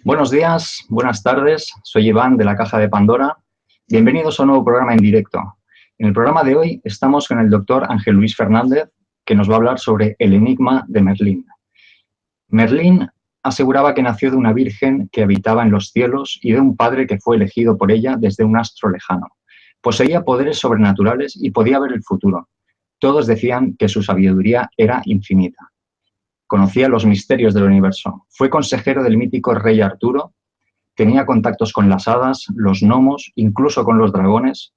Buenos días, buenas tardes, soy Iván de la Caja de Pandora. Bienvenidos a un nuevo programa en directo. En el programa de hoy estamos con el doctor Ángel Luis Fernández, que nos va a hablar sobre el enigma de Merlín. Merlín aseguraba que nació de una virgen que habitaba en los cielos y de un padre que fue elegido por ella desde un astro lejano. Poseía poderes sobrenaturales y podía ver el futuro. Todos decían que su sabiduría era infinita. Conocía los misterios del universo. Fue consejero del mítico rey Arturo. Tenía contactos con las hadas, los gnomos, incluso con los dragones.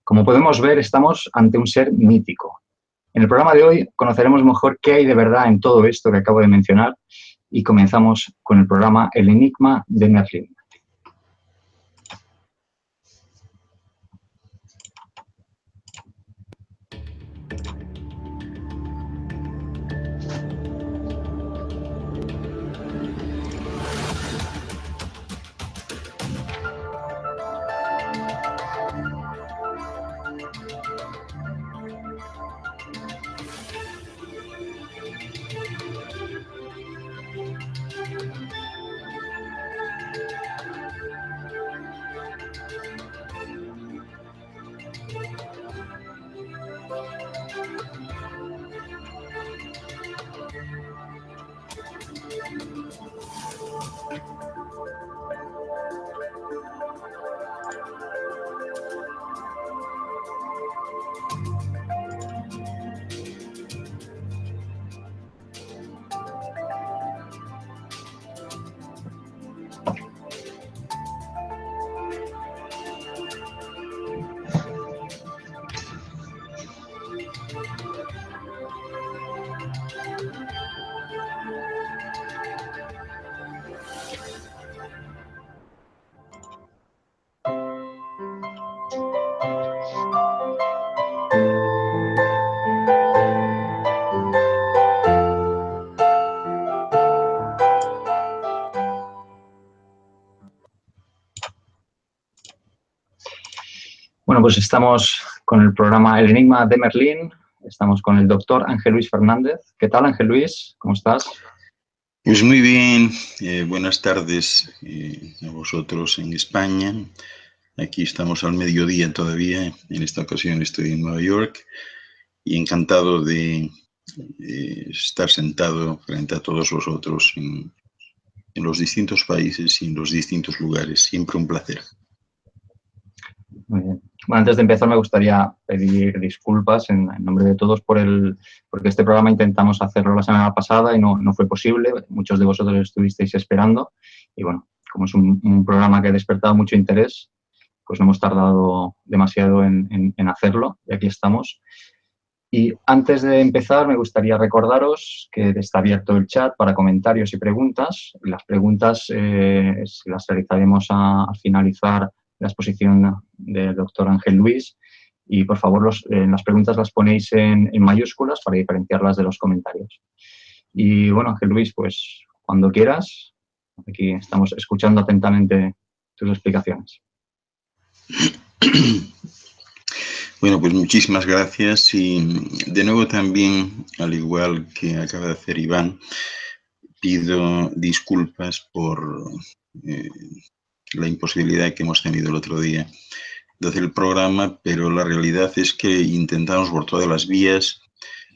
Como podemos ver, estamos ante un ser mítico. En el programa de hoy conoceremos mejor qué hay de verdad en todo esto que acabo de mencionar y comenzamos con el programa El enigma de Merlín. Bueno, pues estamos con el programa El enigma de Merlín. Estamos con el doctor Ángel Luis Fernández. ¿Qué tal, Ángel Luis? ¿Cómo estás? Pues muy bien, buenas tardes a vosotros en España. Aquí estamos al mediodía todavía, en esta ocasión estoy en Nueva York y encantado de estar sentado frente a todos vosotros en los distintos países y en los distintos lugares. Siempre un placer. Muy bien. Bueno, antes de empezar me gustaría pedir disculpas en nombre de todos porque este programa intentamos hacerlo la semana pasada y no fue posible. Muchos de vosotros estuvisteis esperando y bueno, como es un programa que ha despertado mucho interés, pues no hemos tardado demasiado en hacerlo y aquí estamos. Y antes de empezar me gustaría recordaros que está abierto el chat para comentarios y preguntas. Las preguntas las realizaremos al finalizar la exposición del doctor Ángel Luis y por favor las preguntas las ponéis en mayúsculas para diferenciarlas de los comentarios. Y bueno, Ángel Luis, pues cuando quieras, aquí estamos escuchando atentamente tus explicaciones. Bueno, pues muchísimas gracias y de nuevo también, al igual que acaba de hacer Iván, pido disculpas por la imposibilidad que hemos tenido el otro día de hacer el programa, pero la realidad es que intentamos por todas las vías.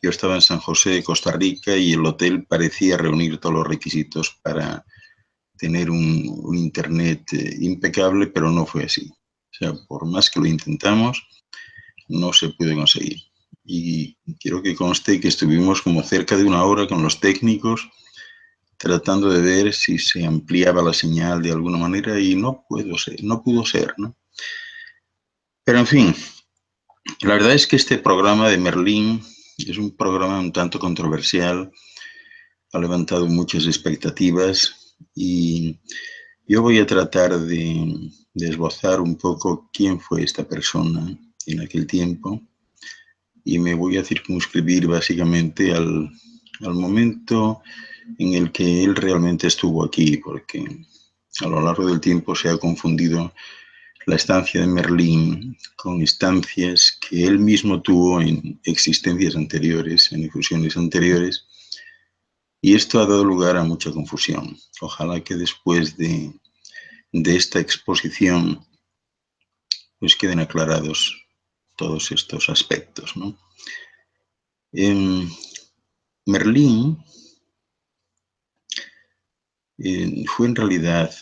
Yo estaba en San José, Costa Rica, y el hotel parecía reunir todos los requisitos para tener un internet impecable, pero no fue así. O sea, por más que lo intentamos, no se puede conseguir. Y quiero que conste que estuvimos como cerca de una hora con los técnicos tratando de ver si se ampliaba la señal de alguna manera y no pudo ser, ¿no? Pero en fin, la verdad es que este programa de Merlín es un programa un tanto controversial, ha levantado muchas expectativas y yo voy a tratar de esbozar un poco quién fue esta persona en aquel tiempo y me voy a circunscribir básicamente al momento en el que él realmente estuvo aquí, porque a lo largo del tiempo se ha confundido la estancia de Merlín con estancias que él mismo tuvo en existencias anteriores, en infusiones anteriores, Y esto ha dado lugar a mucha confusión. Ojalá que después de esta exposición pues queden aclarados todos estos aspectos, ¿no? Merlín fue en realidad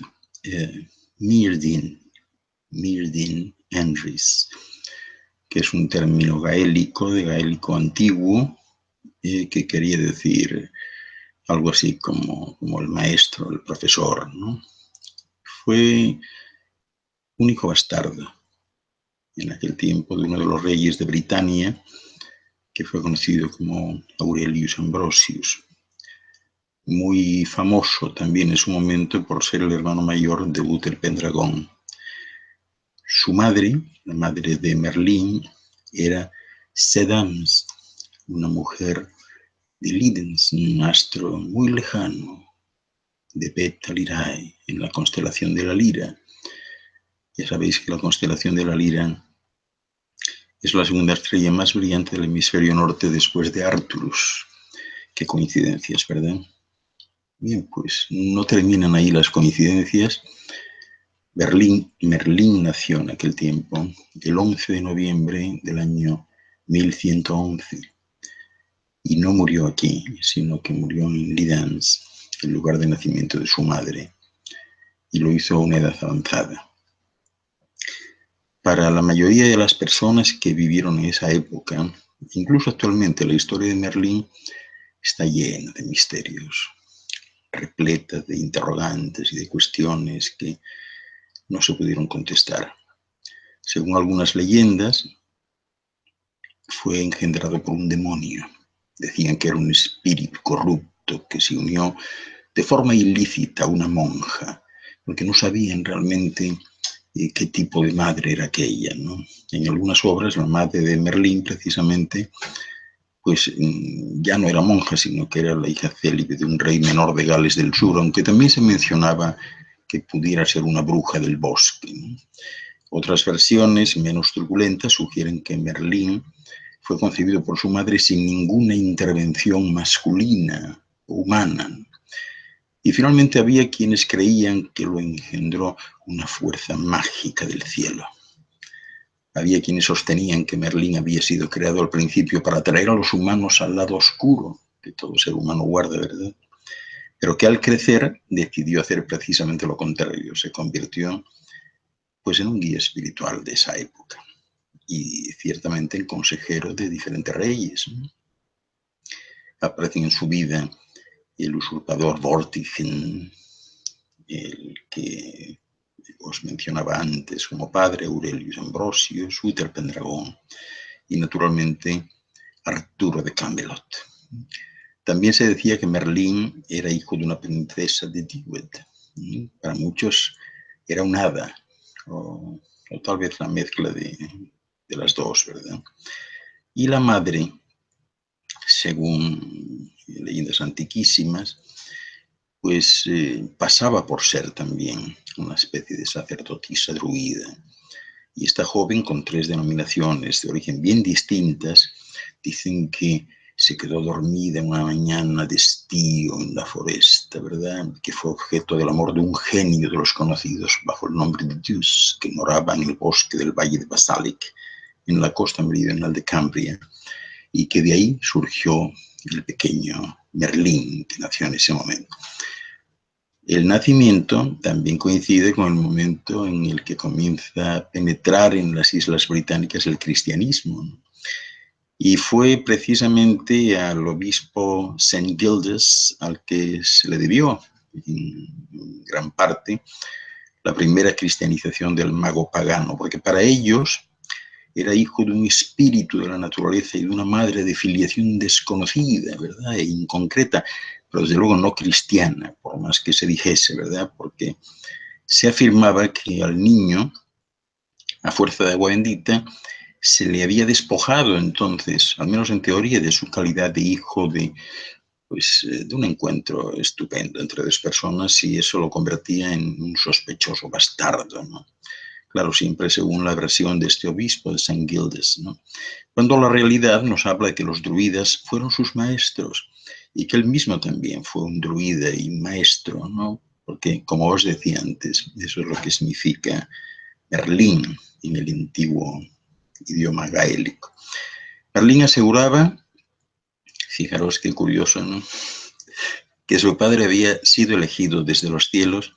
Myrddin Andrys, que es un término gaélico, de gaélico antiguo, que quería decir algo así como el maestro, el profesor, ¿no? Fue un hijo bastardo en aquel tiempo de uno de los reyes de Britania, que fue conocido como Aurelius Ambrosius, muy famoso también en su momento por ser el hermano mayor de Uther Pendragon. Su madre, la madre de Merlín, era Sedams, una mujer de Lidens, un astro muy lejano, de Beta Lyrae, en la constelación de la Lira. Ya sabéis que la constelación de la Lira es la segunda estrella más brillante del hemisferio norte después de Arcturus. Qué coincidencias, ¿verdad? Bien, pues no terminan ahí las coincidencias. Merlín nació en aquel tiempo, el 11 de noviembre del año 1111, y no murió aquí, sino que murió en Lidans, el lugar de nacimiento de su madre, y lo hizo a una edad avanzada. Para la mayoría de las personas que vivieron en esa época, incluso actualmente, la historia de Merlín está llena de misterios, repleta de interrogantes y de cuestiones que no se pudieron contestar. Según algunas leyendas, fue engendrado por un demonio. Decían que era un espíritu corrupto que se unió de forma ilícita a una monja, porque no sabían realmente qué tipo de madre era aquella, ¿no? En algunas obras, la madre de Merlín, precisamente, pues ya no era monja, sino que era la hija célibe de un rey menor de Gales del Sur, aunque también se mencionaba que pudiera ser una bruja del bosque, ¿no? Otras versiones, menos truculentas, sugieren que Merlín fue concebido por su madre sin ninguna intervención masculina o humana. Y finalmente había quienes creían que lo engendró una fuerza mágica del cielo. Había quienes sostenían que Merlín había sido creado al principio para atraer a los humanos al lado oscuro que todo ser humano guarda, ¿verdad? Pero que al crecer decidió hacer precisamente lo contrario. Se convirtió pues en un guía espiritual de esa época y ciertamente en consejero de diferentes reyes, ¿no? Aparecen en su vida el usurpador Vortigern, el que os mencionaba antes como padre, Aurelius Ambrosius, Uther Pendragon y naturalmente Arturo de Camelot. También se decía que Merlín era hijo de una princesa de Diwed. Para muchos era un hada, o tal vez la mezcla de las dos, ¿verdad? Y la madre, según leyendas antiquísimas, pues pasaba por ser también una especie de sacerdotisa druida. Y esta joven, con 3 denominaciones de origen bien distintas, dicen que se quedó dormida en una mañana de estío en la foresta, ¿verdad? Que fue objeto del amor de un genio de los conocidos bajo el nombre de Zeus, que moraba en el bosque del valle de Basalic, en la costa meridional de Cambria, y que de ahí surgió el pequeño Merlín, que nació en ese momento. El nacimiento también coincide con el momento en el que comienza a penetrar en las islas británicas el cristianismo. Y fue precisamente al obispo St. Gildas al que se le debió, en gran parte, la primera cristianización del mago pagano, porque para ellos era hijo de un espíritu de la naturaleza y de una madre de filiación desconocida, ¿verdad? E inconcreta, pero desde luego no cristiana, por más que se dijese, ¿verdad? Porque se afirmaba que al niño, a fuerza de agua bendita, se le había despojado entonces, al menos en teoría, de su calidad de hijo de un encuentro estupendo entre 2 personas, y eso lo convertía en un sospechoso bastardo, ¿no? Claro, siempre según la versión de este obispo de St. Gildas, ¿no? Cuando la realidad nos habla de que los druidas fueron sus maestros y que él mismo también fue un druida y maestro, ¿no? Porque, como os decía antes, eso es lo que significa Merlín en el antiguo idioma gaélico. Merlín aseguraba, fijaros qué curioso, ¿no?, que su padre había sido elegido desde los cielos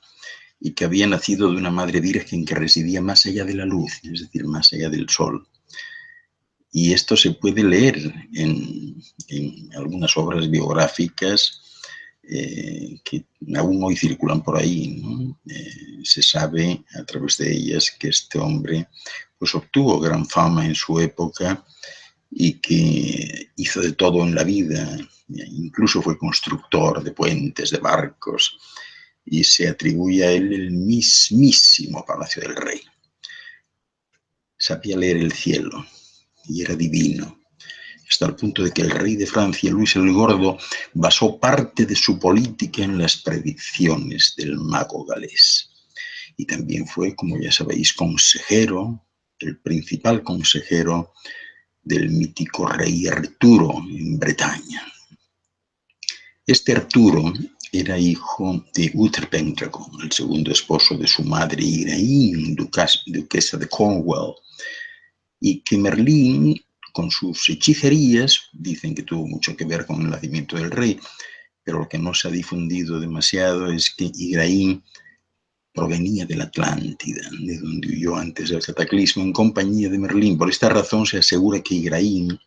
y que había nacido de una madre virgen que residía más allá de la luz, es decir, más allá del sol. Y esto se puede leer en algunas obras biográficas que aún hoy circulan por ahí, ¿no? Se sabe a través de ellas que este hombre pues obtuvo gran fama en su época y que hizo de todo en la vida, incluso fue constructor de puentes, de barcos, y se atribuye a él el mismísimo Palacio del Rey. Sabía leer el cielo y era divino, hasta el punto de que el rey de Francia, Luis el Gordo, basó parte de su política en las predicciones del mago galés. Y también fue, como ya sabéis, consejero, el principal consejero del mítico rey Arturo en Bretaña. Este Arturo era hijo de Uther Pendragon, el segundo esposo de su madre Igraine, duquesa de Cornwall, y que Merlín, con sus hechicerías, dicen que tuvo mucho que ver con el nacimiento del rey, pero lo que no se ha difundido demasiado es que Igraine provenía de la Atlántida, de donde huyó antes del cataclismo en compañía de Merlín. Por esta razón se asegura que Igraine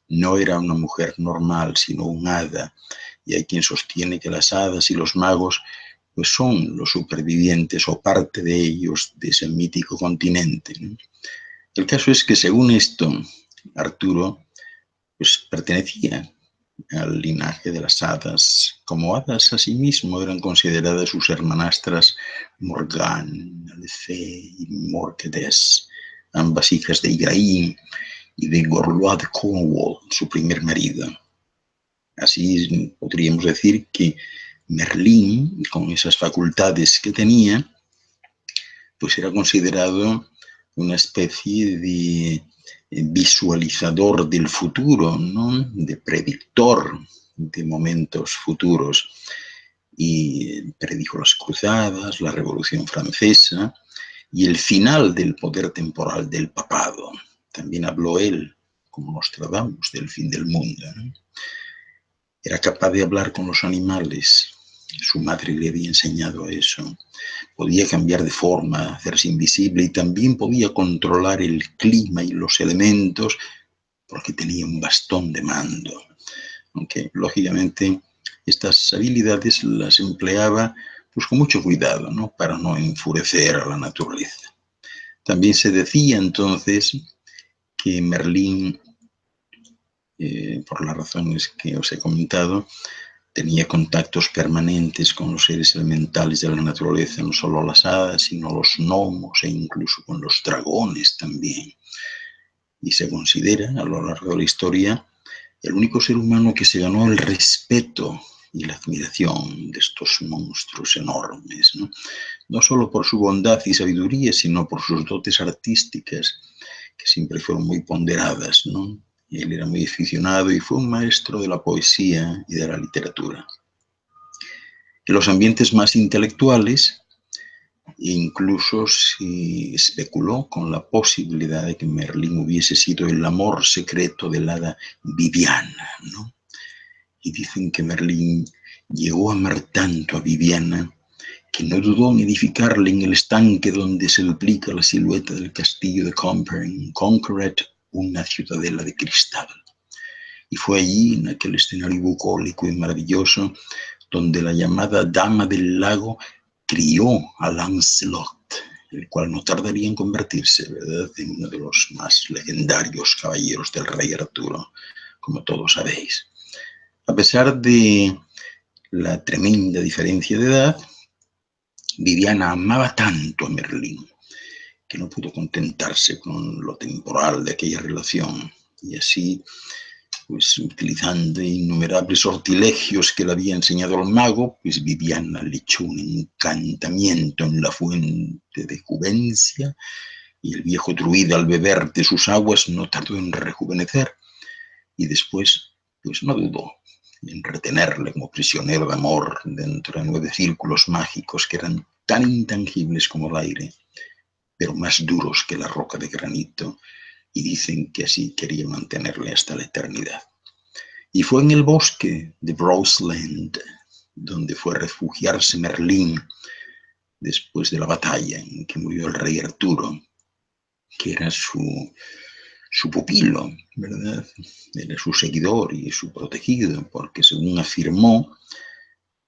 no era una mujer normal, sino un hada, y hay quien sostiene que las hadas y los magos pues son los supervivientes o parte de ellos de ese mítico continente, ¿no? El caso es que, según esto, Arturo pues pertenecía al linaje de las hadas. Como hadas, asimismo, eran consideradas sus hermanastras Morgane, Alcé y Morquedes, ambas hijas de Igraine y de Gorlois de Cornwall, su primer marido. Así podríamos decir que Merlín, con esas facultades que tenía, pues era considerado una especie de visualizador del futuro, ¿no?, de predictor de momentos futuros. Y predijo las cruzadas, la Revolución Francesa y el final del poder temporal del papado. También habló él, como Nostradamus, del fin del mundo, ¿no? Era capaz de hablar con los animales. Su madre le había enseñado eso. Podía cambiar de forma, hacerse invisible, y también podía controlar el clima y los elementos porque tenía un bastón de mando. Aunque, lógicamente, estas habilidades las empleaba pues con mucho cuidado, ¿no?, para no enfurecer a la naturaleza. También se decía entonces que Merlín, por las razones que os he comentado, tenía contactos permanentes con los seres elementales de la naturaleza, no solo las hadas, sino los gnomos e incluso con los dragones también. Y se considera, a lo largo de la historia, el único ser humano que se ganó el respeto y la admiración de estos monstruos enormes, ¿no? No solo por su bondad y sabiduría, sino por sus dotes artísticas, que siempre fueron muy ponderadas, ¿no? Él era muy aficionado y fue un maestro de la poesía y de la literatura. En los ambientes más intelectuales, incluso se especuló con la posibilidad de que Merlín hubiese sido el amor secreto del hada Viviana, ¿no? Y dicen que Merlín llegó a amar tanto a Viviana que no dudó en edificarle en el estanque donde se duplica la silueta del castillo de Conqueret, una ciudadela de cristal. Y fue allí, en aquel escenario bucólico y maravilloso, donde la llamada Dama del Lago crió a Lancelot, el cual no tardaría en convertirse, ¿verdad?, en uno de los más legendarios caballeros del rey Arturo, como todos sabéis. A pesar de la tremenda diferencia de edad, Viviana amaba tanto a Merlín que no pudo contentarse con lo temporal de aquella relación, y así, pues utilizando innumerables sortilegios que le había enseñado el mago, pues Viviana le echó un encantamiento en la fuente de Juvencia, y el viejo druida, al beber de sus aguas, no tardó en rejuvenecer, y después pues no dudó en retenerle como prisionero de amor dentro de 9 círculos mágicos que eran tan intangibles como el aire, pero más duros que la roca de granito, y dicen que así quería mantenerle hasta la eternidad. Y fue en el bosque de Brosland donde fue a refugiarse Merlín después de la batalla en que murió el rey Arturo, que era su pupilo, ¿verdad? Era su seguidor y su protegido, porque según afirmó,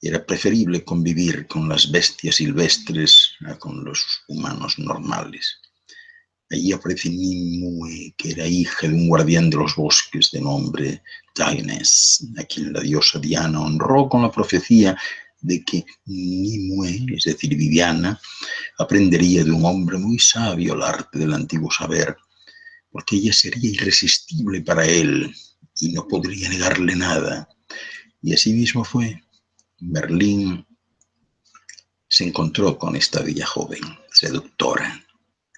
era preferible convivir con las bestias silvestres a con los humanos normales. Allí aparece Nimue, que era hija de un guardián de los bosques de nombre Dionys, a quien la diosa Diana honró con la profecía de que Nimue, es decir, Viviana, aprendería de un hombre muy sabio el arte del antiguo saber, porque ella sería irresistible para él y no podría negarle nada. Y así mismo fue. Merlín se encontró con esta bella joven, seductora,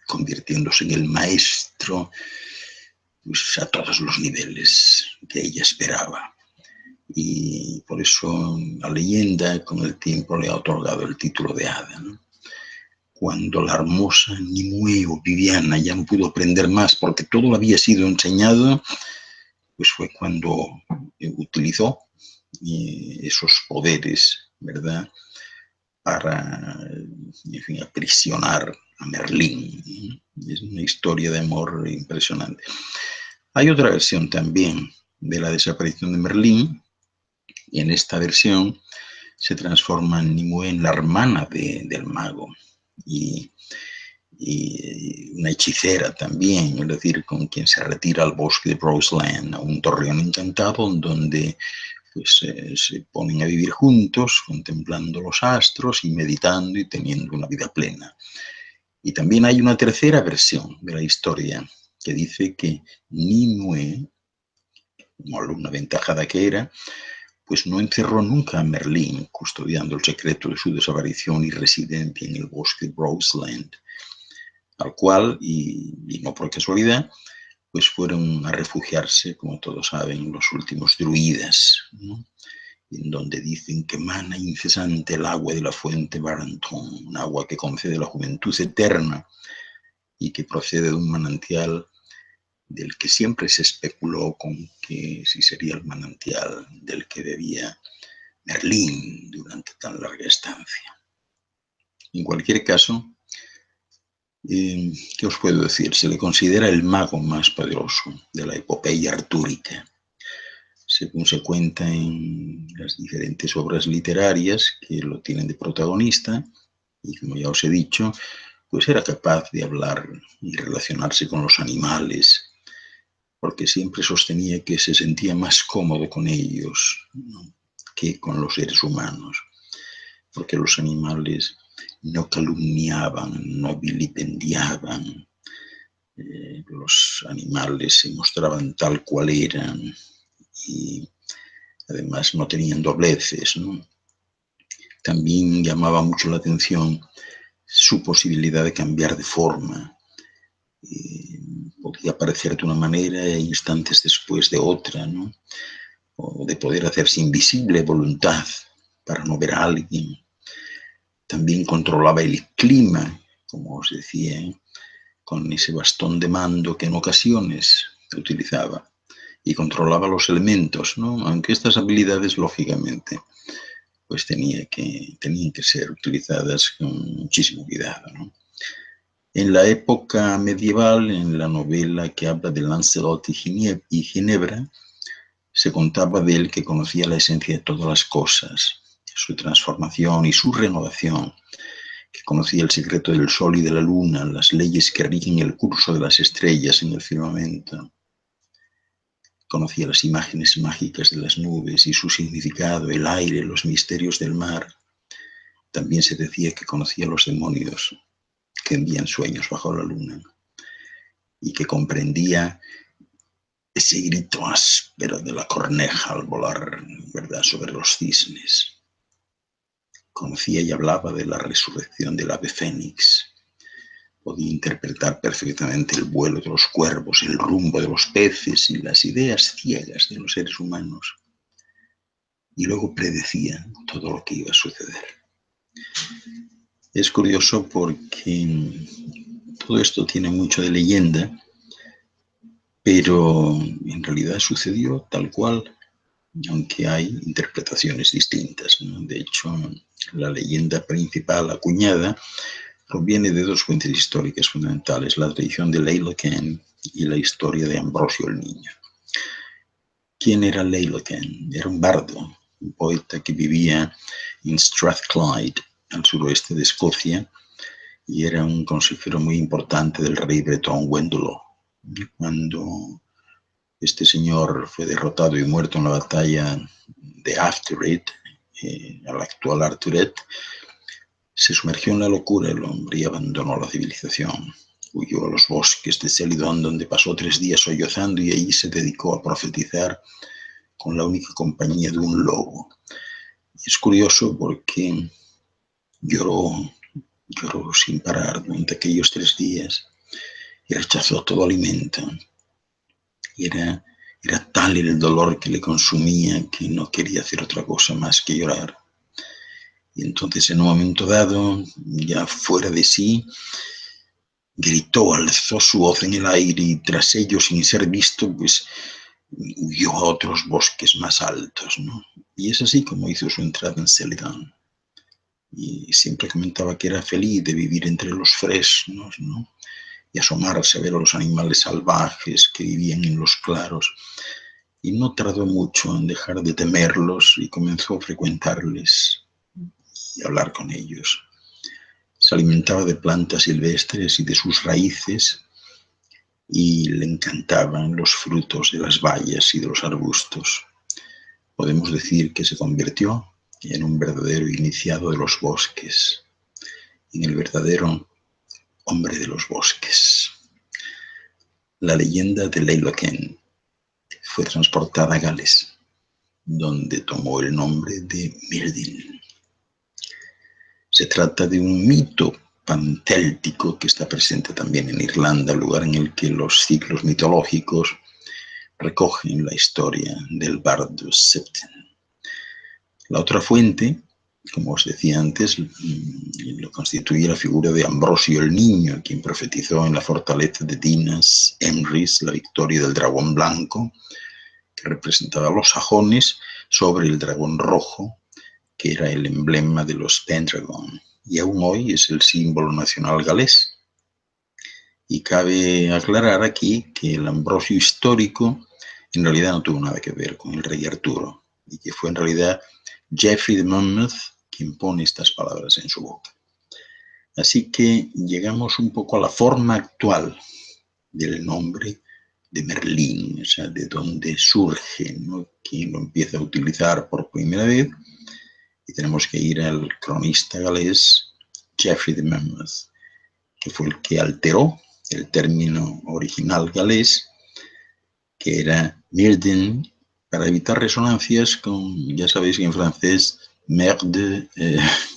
convirtiéndose en el maestro, pues, a todos los niveles que ella esperaba. Y por eso la leyenda con el tiempo le ha otorgado el título de hada, ¿no? Cuando la hermosa Nimue o Viviana ya no pudo aprender más porque todo le había sido enseñado, pues fue cuando utilizó esos poderes, ¿verdad?, para, en fin, aprisionar a Merlín. Es una historia de amor impresionante. Hay otra versión también de la desaparición de Merlín, y en esta versión se transforma Nimue en la hermana del mago y una hechicera también, es decir, con quien se retira al bosque de Brosland, a un torreón encantado donde pues se ponen a vivir juntos, contemplando los astros y meditando y teniendo una vida plena. Y también hay una tercera versión de la historia que dice que Nimue, como alumna aventajada que era, pues no encerró nunca a Merlín, custodiando el secreto de su desaparición y residencia en el bosque de Brosland, al cual, y no por casualidad, pues fueron a refugiarse, como todos saben, los últimos druidas, ¿no?, en donde dicen que mana incesante el agua de la fuente Baranton, un agua que concede la juventud eterna y que procede de un manantial del que siempre se especuló con que si sería el manantial del que bebía Merlín durante tan larga estancia. En cualquier caso, ¿qué os puedo decir? Se le considera el mago más poderoso de la epopeya artúrica, según se cuenta en las diferentes obras literarias que lo tienen de protagonista, y como ya os he dicho, pues era capaz de hablar y relacionarse con los animales, porque siempre sostenía que se sentía más cómodo con ellos, ¿no?, que con los seres humanos, porque los animales no calumniaban, no vilipendiaban, los animales se mostraban tal cual eran y además no tenían dobleces, ¿no? También llamaba mucho la atención su posibilidad de cambiar de forma. Podía aparecer de una manera e instantes después de otra, ¿no?, o de poder hacerse invisible a voluntad para no ver a alguien. También controlaba el clima, como os decía, con ese bastón de mando que en ocasiones utilizaba, y controlaba los elementos, ¿no?, aunque estas habilidades, lógicamente, pues tenían que ser utilizadas con muchísimo cuidado, ¿no? En la época medieval, en la novela que habla de Lancelot y Ginebra, se contaba de él que conocía la esencia de todas las cosas, su transformación y su renovación, que conocía el secreto del sol y de la luna, las leyes que rigen el curso de las estrellas en el firmamento. Conocía las imágenes mágicas de las nubes y su significado, el aire, los misterios del mar. También se decía que conocía a los demonios que envían sueños bajo la luna y que comprendía ese grito áspero de la corneja al volar, ¿verdad?, sobre los cisnes. Conocía y hablaba de la resurrección del ave fénix. Podía interpretar perfectamente el vuelo de los cuervos, el rumbo de los peces y las ideas ciegas de los seres humanos. y luego predecía todo lo que iba a suceder. Es curioso porque todo esto tiene mucho de leyenda, pero en realidad sucedió tal cual, aunque hay interpretaciones distintas, ¿no? De hecho, la leyenda principal acuñada proviene de dos fuentes históricas fundamentales, la tradición de Lailoken y la historia de Ambrosio el Niño. ¿Quién era Lailoken? Era un bardo, un poeta que vivía en Strathclyde, al suroeste de Escocia, y era un consejero muy importante del rey bretón Wendolo. Cuando este señor fue derrotado y muerto en la batalla de Afterit, al actual Arturet, se sumergió en la locura el hombre y abandonó la civilización. Huyó a los bosques de Celidón, donde pasó 3 días sollozando, y allí se dedicó a profetizar con la única compañía de un lobo. Y es curioso porque lloró sin parar durante aquellos 3 días y rechazó todo alimento. Y era tal el dolor que le consumía que no quería hacer otra cosa más que llorar. Y entonces, en un momento dado, ya fuera de sí, gritó, alzó su voz en el aire y tras ello, sin ser visto, pues huyó a otros bosques más altos, ¿no? Y es así como hizo su entrada en Celidón. Y siempre comentaba que era feliz de vivir entre los fresnos, ¿no? Y asomarse a ver a los animales salvajes que vivían en los claros. Y no tardó mucho en dejar de temerlos y comenzó a frecuentarles y hablar con ellos. Se alimentaba de plantas silvestres y de sus raíces, y le encantaban los frutos de las bayas y de los arbustos. Podemos decir que se convirtió en un verdadero iniciado de los bosques, en el verdadero hombre de los bosques. La leyenda de Lailoken fue transportada a Gales, donde tomó el nombre de Myrddin. Se trata de un mito pantéltico que está presente también en Irlanda, lugar en el que los ciclos mitológicos recogen la historia del bardo Septim. La otra fuente, como os decía antes, lo constituye la figura de Ambrosio el Niño, quien profetizó en la fortaleza de Dinas Emrys la victoria del dragón blanco, que representaba a los sajones, sobre el dragón rojo, que era el emblema de los Pendragon, y aún hoy es el símbolo nacional galés. Y cabe aclarar aquí que el Ambrosio histórico en realidad no tuvo nada que ver con el rey Arturo, y que fue en realidad Geoffrey de Monmouth quien pone estas palabras en su boca. Así que llegamos un poco a la forma actual del nombre de Merlín, o sea, de dónde surge, ¿no? Quien lo empieza a utilizar por primera vez. Y tenemos que ir al cronista galés Geoffrey de Monmouth, que fue el que alteró el término original galés, que era Myrddin, para evitar resonancias con, ya sabéis que en francés, merde,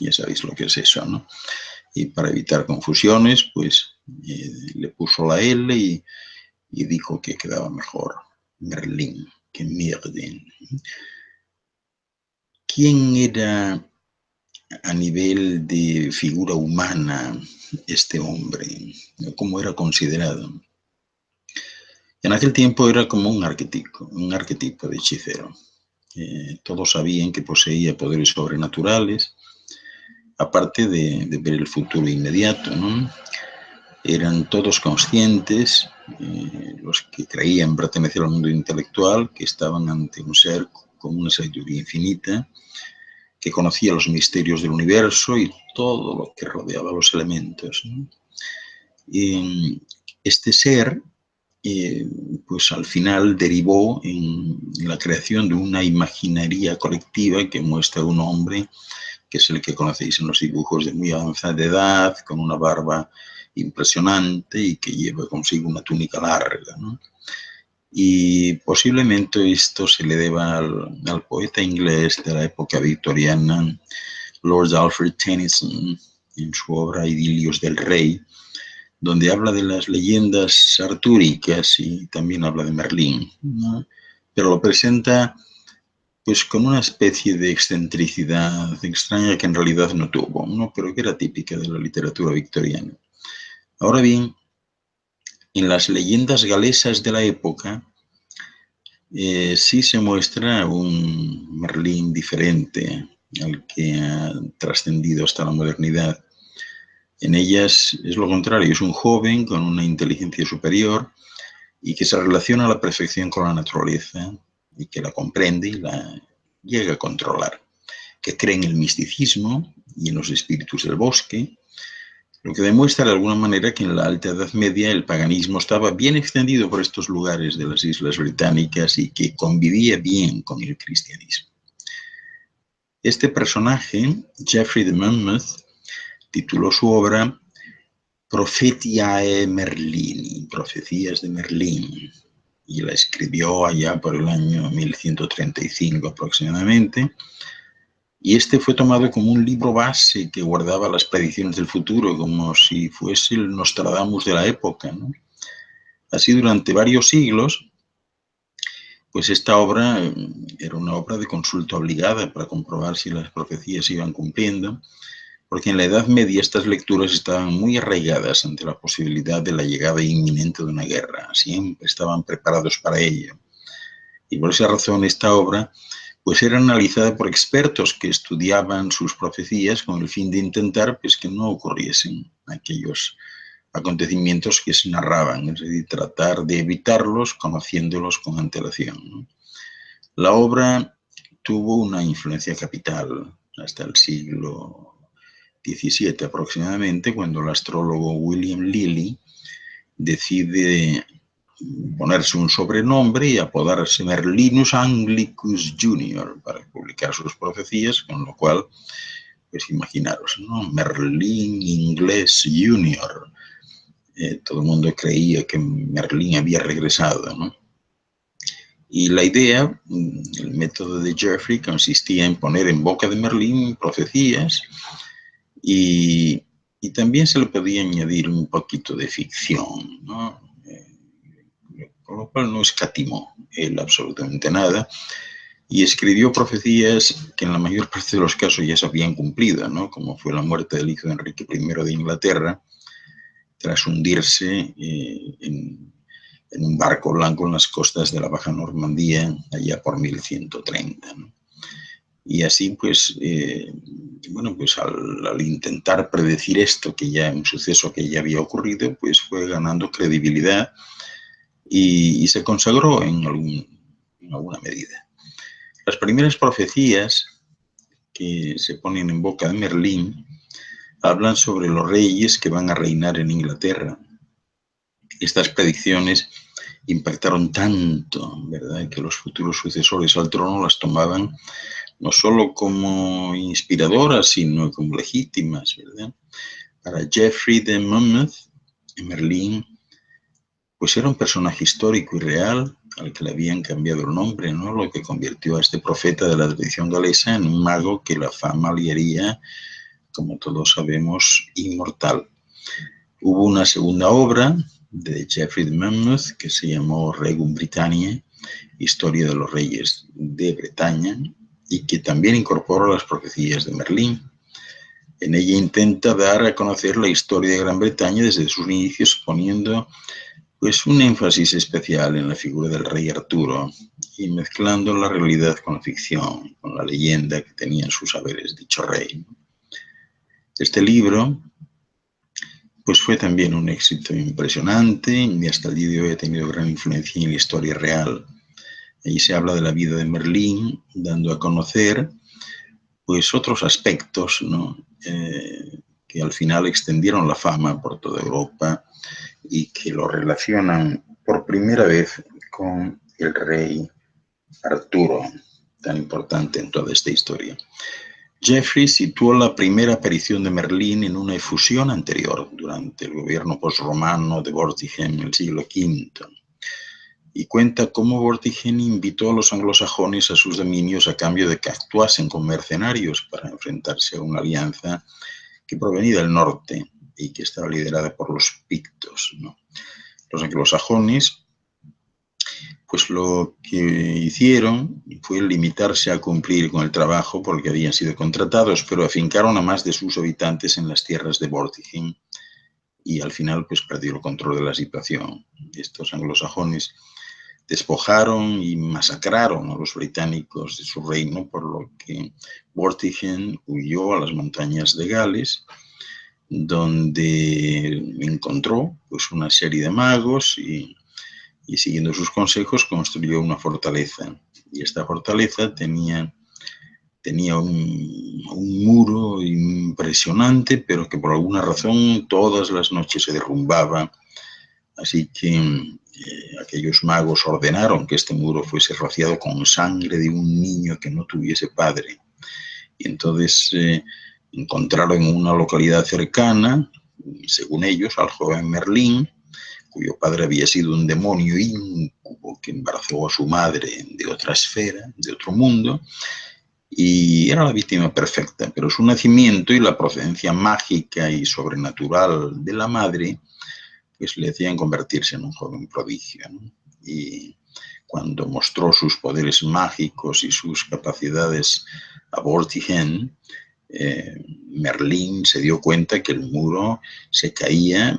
ya sabéis lo que es eso, ¿no? Y para evitar confusiones, pues le puso la L y dijo que quedaba mejor Merlín que Myrddin. ¿Quién era a nivel de figura humana este hombre? ¿Cómo era considerado? En aquel tiempo era como un arquetipo de hechicero. Todos sabían que poseía poderes sobrenaturales, aparte de ver el futuro inmediato, ¿no? Eran todos conscientes, los que creían pertenecer al mundo intelectual, que estaban ante un ser con una sabiduría infinita, que conocía los misterios del universo y todo lo que rodeaba los elementos, ¿no? Y este ser, pues al final derivó en la creación de una imaginería colectiva que muestra a un hombre que es el que conocéis en los dibujos, de muy avanzada edad, con una barba impresionante y que lleva consigo una túnica larga, ¿no? Y posiblemente esto se le deba al poeta inglés de la época victoriana, Lord Alfred Tennyson, en su obra Idilios del Rey, donde habla de las leyendas artúricas y también habla de Merlín, ¿no? Pero lo presenta pues con una especie de excentricidad extraña que en realidad no tuvo, ¿no? Pero que era típica de la literatura victoriana. Ahora bien, en las leyendas galesas de la época sí se muestra un Merlín diferente al que ha trascendido hasta la modernidad. En ellas es lo contrario, es un joven con una inteligencia superior y que se relaciona a la perfección con la naturaleza y que la comprende y la llega a controlar, que cree en el misticismo y en los espíritus del bosque, lo que demuestra de alguna manera que en la Alta Edad Media el paganismo estaba bien extendido por estos lugares de las Islas Británicas y que convivía bien con el cristianismo. Este personaje, Geoffrey de Monmouth, tituló su obra Prophetiae Merlini, Profecías de Merlín, y la escribió allá por el año 1135 aproximadamente, y este fue tomado como un libro base que guardaba las predicciones del futuro, como si fuese el Nostradamus de la época, ¿no? Así durante varios siglos, pues esta obra era una obra de consulta obligada para comprobar si las profecías se iban cumpliendo, porque en la Edad Media estas lecturas estaban muy arraigadas ante la posibilidad de la llegada inminente de una guerra, siempre estaban preparados para ello. Y por esa razón esta obra pues era analizada por expertos que estudiaban sus profecías con el fin de intentar pues, que no ocurriesen aquellos acontecimientos que se narraban, es decir, tratar de evitarlos conociéndolos con antelación, ¿no? La obra tuvo una influencia capital hasta el siglo XVII aproximadamente, cuando el astrólogo William Lilly decide ponerse un sobrenombre y apodarse Merlinus Anglicus Junior para publicar sus profecías, con lo cual, pues imaginaros, ¿no? Merlín inglés Junior. Todo el mundo creía que Merlín había regresado, ¿no? Y la idea, el método de Geoffrey, consistía en poner en boca de Merlín profecías y también se le podía añadir un poquito de ficción, ¿no? Con lo cual no escatimó él absolutamente nada y escribió profecías que en la mayor parte de los casos ya se habían cumplido, ¿no? Como fue la muerte del hijo de Enrique I de Inglaterra tras hundirse en un barco blanco en las costas de la Baja Normandía allá por 1130, ¿no? Y así, pues, bueno, pues al intentar predecir esto, que ya un suceso que ya había ocurrido, pues fue ganando credibilidad y se consagró en alguna medida. Las primeras profecías que se ponen en boca de Merlín hablan sobre los reyes que van a reinar en Inglaterra. Estas predicciones impactaron tanto, ¿verdad?, que los futuros sucesores al trono las tomaban no solo como inspiradoras, sino como legítimas, ¿verdad? Para Geoffrey de Monmouth, Merlín, pues era un personaje histórico y real al que le habían cambiado el nombre, ¿no? Lo que convirtió a este profeta de la tradición galesa en un mago que la fama le haría, como todos sabemos, inmortal. Hubo una segunda obra de Geoffrey de Monmouth que se llamó Regum Britanniae, Historia de los Reyes de Bretaña, y que también incorpora las profecías de Merlín. En ella intenta dar a conocer la historia de Gran Bretaña desde sus inicios, poniendo pues un énfasis especial en la figura del rey Arturo y mezclando la realidad con la ficción, con la leyenda que tenía en sus saberes dicho rey. Este libro pues fue también un éxito impresionante y hasta el día de hoy ha tenido gran influencia en la historia real. Ahí se habla de la vida de Merlín, dando a conocer pues otros aspectos, ¿no? Que al final extendieron la fama por toda Europa y que lo relacionan por primera vez con el rey Arturo, tan importante en toda esta historia. Geoffrey situó la primera aparición de Merlín en una efusión anterior, durante el gobierno posromano de Vortigern en el siglo V, y cuenta cómo Vortigern invitó a los anglosajones a sus dominios a cambio de que actuasen como mercenarios para enfrentarse a una alianza que provenía del norte y que estaba liderada por los pictos, ¿no? Los anglosajones Pues lo que hicieron fue limitarse a cumplir con el trabajo porque habían sido contratados, pero afincaron a más de sus habitantes en las tierras de Vortigern y al final pues perdió el control de la situación. Estos anglosajones despojaron y masacraron a los británicos de su reino, por lo que Vortigern huyó a las montañas de Gales, donde encontró pues una serie de magos y siguiendo sus consejos construyó una fortaleza. Y esta fortaleza tenía un muro impresionante, pero que por alguna razón todas las noches se derrumbaba. Así que aquellos magos ordenaron que este muro fuese rociado con sangre de un niño que no tuviese padre. Y entonces encontraron en una localidad cercana, según ellos, al joven Merlín, cuyo padre había sido un demonio íncubo que embarazó a su madre de otra esfera, de otro mundo, y era la víctima perfecta, pero su nacimiento y la procedencia mágica y sobrenatural de la madre pues le hacían convertirse en un joven prodigio, ¿no? Y cuando mostró sus poderes mágicos y sus capacidades a Vortigern, Merlín se dio cuenta que el muro se caía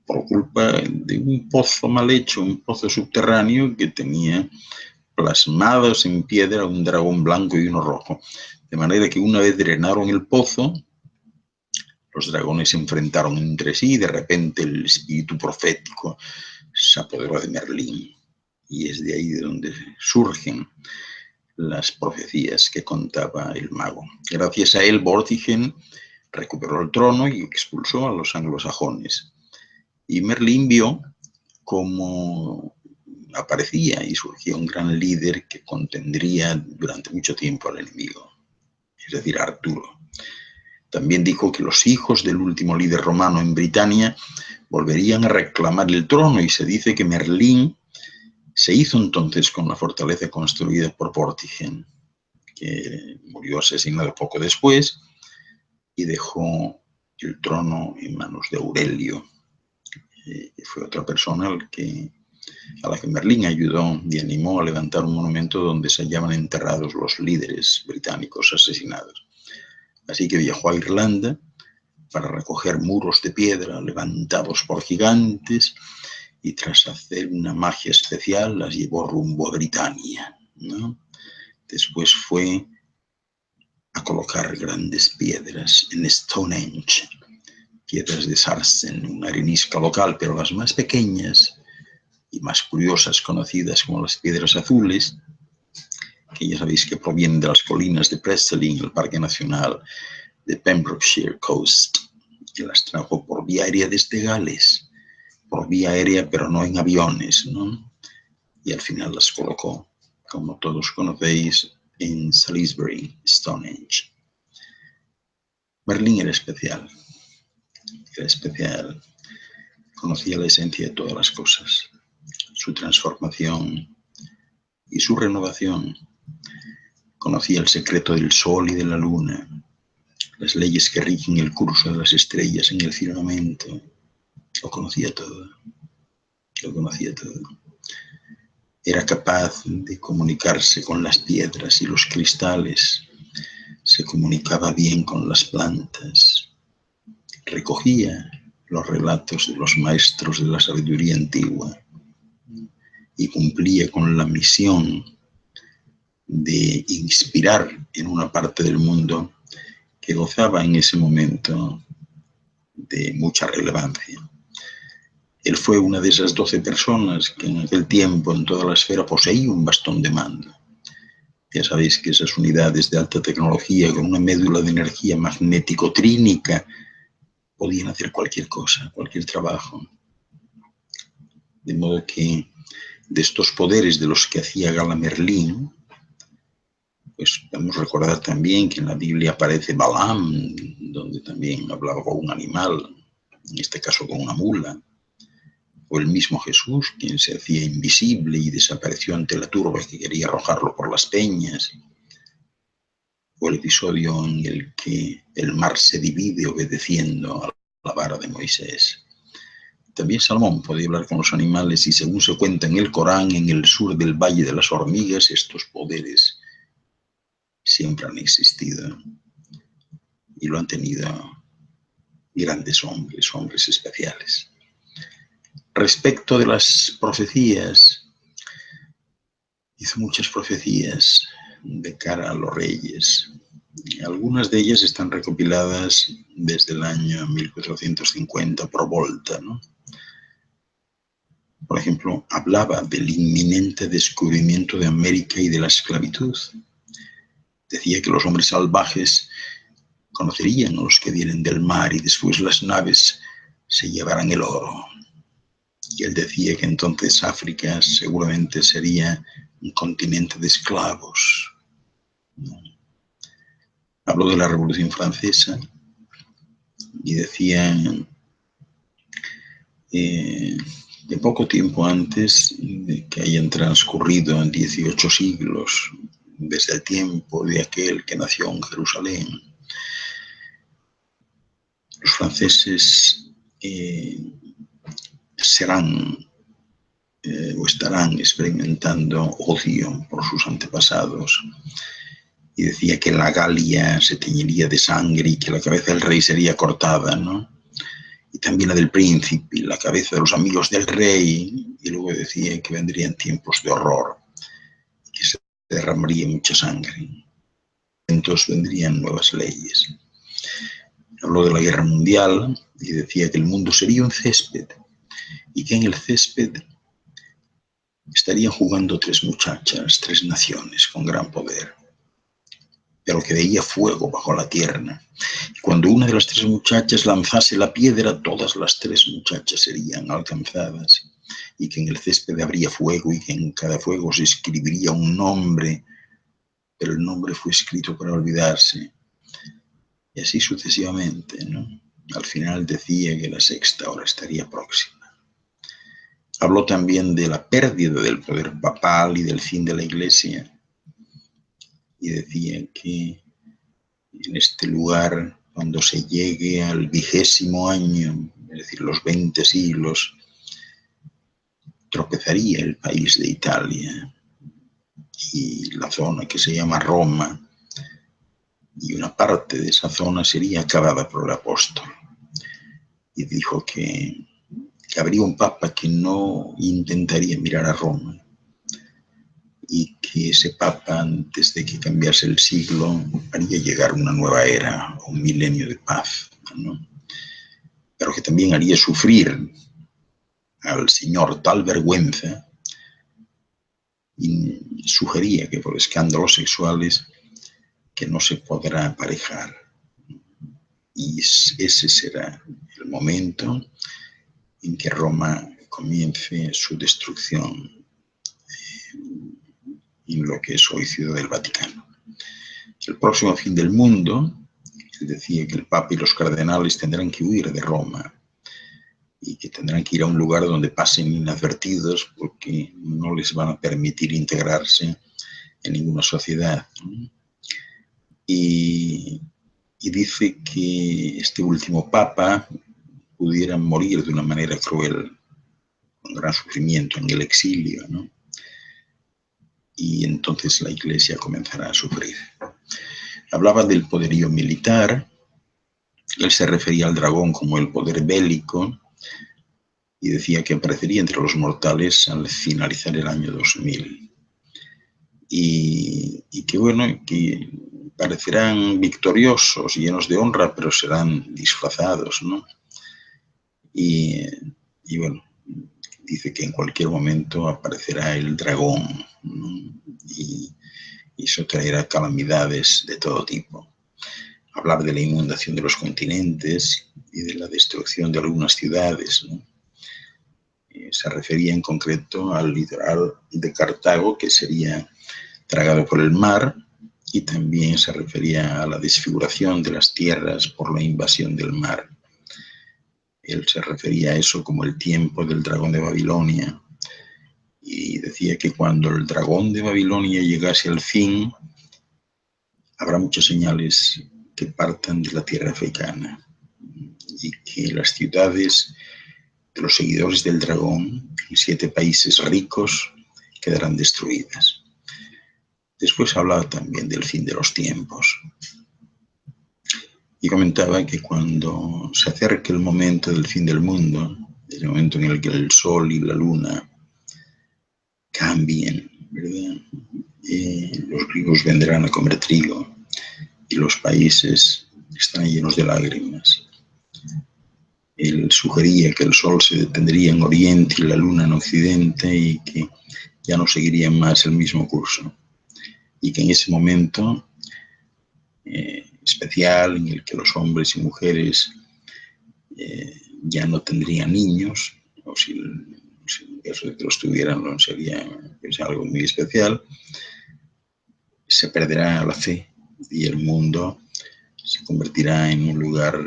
por culpa de un pozo mal hecho, un pozo subterráneo que tenía plasmados en piedra un dragón blanco y uno rojo. De manera que una vez drenaron el pozo, los dragones se enfrentaron entre sí y de repente el espíritu profético se apoderó de Merlín. Y es de ahí de donde surgen las profecías que contaba el mago. Gracias a él, Vortigern recuperó el trono y expulsó a los anglosajones. Y Merlín vio cómo aparecía y surgía un gran líder que contendría durante mucho tiempo al enemigo, es decir, a Arturo. También dijo que los hijos del último líder romano en Britania volverían a reclamar el trono y se dice que Merlín se hizo entonces con la fortaleza construida por Vortigern, que murió asesinado poco después y dejó el trono en manos de Aurelio, que fue otra persona a la que Merlín ayudó y animó a levantar un monumento donde se hallaban enterrados los líderes británicos asesinados. Así que viajó a Irlanda para recoger muros de piedra levantados por gigantes y tras hacer una magia especial las llevó rumbo a Britania, ¿no? Después fue a colocar grandes piedras en Stonehenge, piedras de Sarsen, una arenisca local, pero las más pequeñas y más curiosas, conocidas como las piedras azules, que ya sabéis que provienen de las colinas de Prestelin, el Parque Nacional de Pembrokeshire Coast, que las trajo por vía aérea desde Gales, por vía aérea pero no en aviones, ¿no? Y al final las colocó, como todos conocéis, en Salisbury, Stonehenge. Merlín era especial, conocía la esencia de todas las cosas, su transformación y su renovación. Conocía el secreto del sol y de la luna, las leyes que rigen el curso de las estrellas en el firmamento. Lo conocía todo, lo conocía todo. Era capaz de comunicarse con las piedras y los cristales, se comunicaba bien con las plantas, recogía los relatos de los maestros de la sabiduría antigua y cumplía con la misión de inspirar en una parte del mundo que gozaba en ese momento de mucha relevancia. Él fue una de esas 12 personas que en aquel tiempo en toda la esfera poseía un bastón de mando. Ya sabéis que esas unidades de alta tecnología con una médula de energía magnético-trínica podían hacer cualquier cosa, cualquier trabajo. De modo que de estos poderes de los que hacía gala Merlín, pues podemos recordar también que en la Biblia aparece Balaam, donde también hablaba con un animal, en este caso con una mula, o el mismo Jesús, quien se hacía invisible y desapareció ante la turba que quería arrojarlo por las peñas, o el episodio en el que el mar se divide obedeciendo a la vara de Moisés. También Salomón podía hablar con los animales y, según se cuenta en el Corán, en el sur del Valle de las Hormigas, estos poderes siempre han existido y lo han tenido grandes hombres especiales. Respecto de las profecías, hizo muchas profecías de cara a los reyes. Algunas de ellas están recopiladas desde el año 1450 por Volta, ¿no? Por ejemplo, hablaba del inminente descubrimiento de América y de la esclavitud. Decía que los hombres salvajes conocerían a los que vienen del mar y después las naves se llevarán el oro. Y él decía que entonces África seguramente sería un continente de esclavos. Habló de la Revolución Francesa y decía que poco tiempo antes de que hayan transcurrido 18 siglos desde el tiempo de aquel que nació en Jerusalén, los franceses serán o estarán experimentando odio por sus antepasados. Y decía que la Galia se teñiría de sangre y que la cabeza del rey sería cortada, ¿no? Y también la del príncipe, la cabeza de los amigos del rey. Y luego decía que vendrían tiempos de horror, que se derramaría mucha sangre. Entonces vendrían nuevas leyes. Habló de la guerra mundial y decía que el mundo sería un césped y que en el césped estarían jugando 3 muchachas, 3 naciones con gran poder, pero que veía fuego bajo la tierra. Y cuando una de las 3 muchachas lanzase la piedra, todas las 3 muchachas serían alcanzadas, y que en el césped habría fuego y que en cada fuego se escribiría un nombre, pero el nombre fue escrito para olvidarse. Y así sucesivamente, ¿no? Al final decía que la 6ª hora estaría próxima. Habló también de la pérdida del poder papal y del fin de la Iglesia. Y decía que en este lugar, cuando se llegue al 20º año, es decir, los 20 siglos, tropezaría el país de Italia y la zona que se llama Roma, y una parte de esa zona sería acabada por el apóstol. Y dijo que habría un papa que no intentaría mirar a Roma y que ese papa, antes de que cambiase el siglo, haría llegar una nueva era, un milenio de paz, ¿no? Pero que también haría sufrir al Señor tal vergüenza y sugería que por escándalos sexuales que no se podrá aparejar. Y ese será el momento en que Roma comience su destrucción en lo que es hoy Ciudad del Vaticano. El próximo fin del mundo, él decía que el Papa y los cardenales tendrán que huir de Roma y que tendrán que ir a un lugar donde pasen inadvertidos porque no les van a permitir integrarse en ninguna sociedad. Y dice que este último Papa pudiera morir de una manera cruel, con gran sufrimiento en el exilio, ¿no? Y entonces la Iglesia comenzará a sufrir. Hablaba del poderío militar, él se refería al dragón como el poder bélico y decía que aparecería entre los mortales al finalizar el año 2000. Y que bueno, que parecerán victoriosos, llenos de honra, pero serán disfrazados, ¿no? Y bueno, dice que en cualquier momento aparecerá el dragón, ¿no? Y eso traerá calamidades de todo tipo. Hablar de la inundación de los continentes y de la destrucción de algunas ciudades, ¿no? Se refería en concreto al litoral de Cartago, que sería tragado por el mar, y también se refería a la desfiguración de las tierras por la invasión del mar. Él se refería a eso como el tiempo del dragón de Babilonia, y decía que cuando el dragón de Babilonia llegase al fin, habrá muchas señales que partan de la tierra africana y que las ciudades de los seguidores del dragón en 7 países ricos quedarán destruidas. Después hablaba también del fin de los tiempos. Y comentaba que cuando se acerque el momento del fin del mundo, el momento en el que el sol y la luna cambien, ¿verdad? Los ricos vendrán a comer trigo y los países están llenos de lágrimas. Él sugería que el sol se detendría en Oriente y la luna en Occidente y que ya no seguirían más el mismo curso. Y que en ese momento especial, en el que los hombres y mujeres ya no tendrían niños, o si en caso de que los tuvieran no sería pues, algo muy especial, se perderá la fe y el mundo se convertirá en un lugar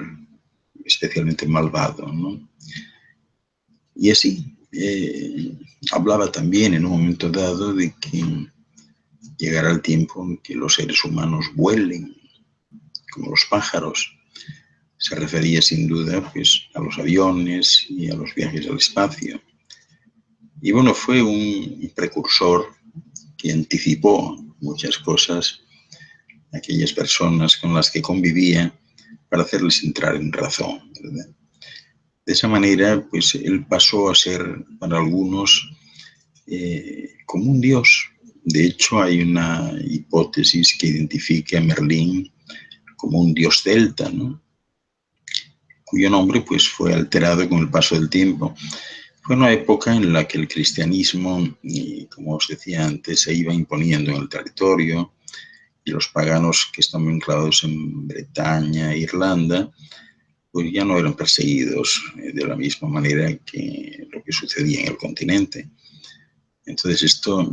especialmente malvado, ¿no? Y así, hablaba también en un momento dado de que llegará el tiempo en que los seres humanos vuelen como los pájaros. Se refería sin duda pues, a los aviones y a los viajes al espacio. Y bueno, fue un precursor que anticipó muchas cosas a aquellas personas con las que convivía para hacerles entrar en razón, ¿verdad? De esa manera, pues él pasó a ser para algunos como un dios. De hecho, hay una hipótesis que identifica a Merlín como un dios celta, ¿no? Cuyo nombre pues, fue alterado con el paso del tiempo. Fue una época en la que el cristianismo, como os decía antes, se iba imponiendo en el territorio y los paganos que estaban enclavados en Bretaña e Irlanda pues ya no eran perseguidos de la misma manera que lo que sucedía en el continente. Entonces esto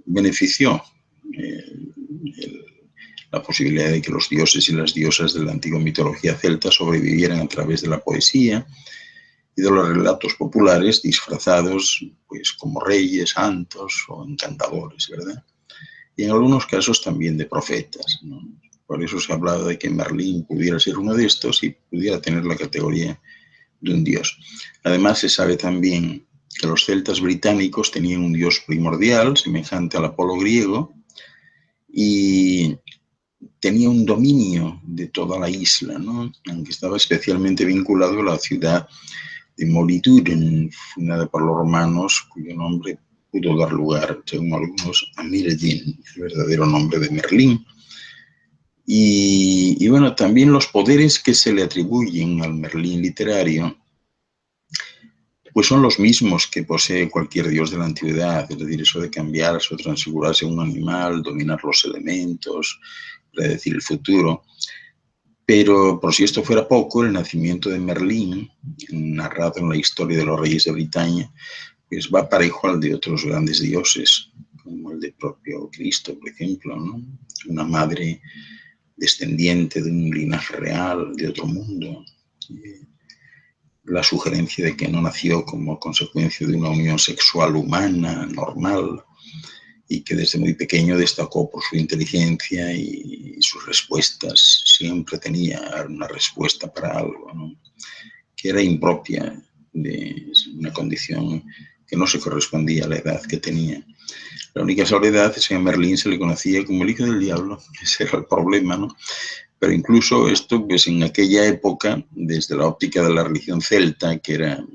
benefició la posibilidad de que los dioses y las diosas de la antigua mitología celta sobrevivieran a través de la poesía y de los relatos populares disfrazados pues como reyes, santos o encantadores, ¿verdad? Y en algunos casos también de profetas, ¿no? Por eso se ha hablado de que Merlín pudiera ser uno de estos y pudiera tener la categoría de un dios. Además, se sabe también que los celtas británicos tenían un dios primordial, semejante al Apolo griego, y tenía un dominio de toda la isla, ¿no? Aunque estaba especialmente vinculado a la ciudad de Molituren, fundada por los romanos, cuyo nombre pudo dar lugar, según algunos, a Mirrodin, el verdadero nombre de Merlín. Y bueno, también los poderes que se le atribuyen al Merlín literario pues son los mismos que posee cualquier dios de la antigüedad, es decir, eso de cambiarse o transfigurarse en un animal, dominar los elementos, predecir el futuro. Pero por si esto fuera poco, el nacimiento de Merlín, narrado en la historia de los reyes de Bretaña, pues va parejo al de otros grandes dioses, como el de propio Cristo, por ejemplo, ¿no? Una madre descendiente de un linaje real, de otro mundo. La sugerencia de que no nació como consecuencia de una unión sexual humana, normal, y que desde muy pequeño destacó por su inteligencia y sus respuestas. Siempre tenía una respuesta para algo, ¿no? Que era impropia de una condición que no se correspondía a la edad que tenía. La única soledad es que a Merlín se le conocía como el hijo del diablo. Ese era el problema, ¿no? Pero incluso esto, pues en aquella época, desde la óptica de la religión celta, que era,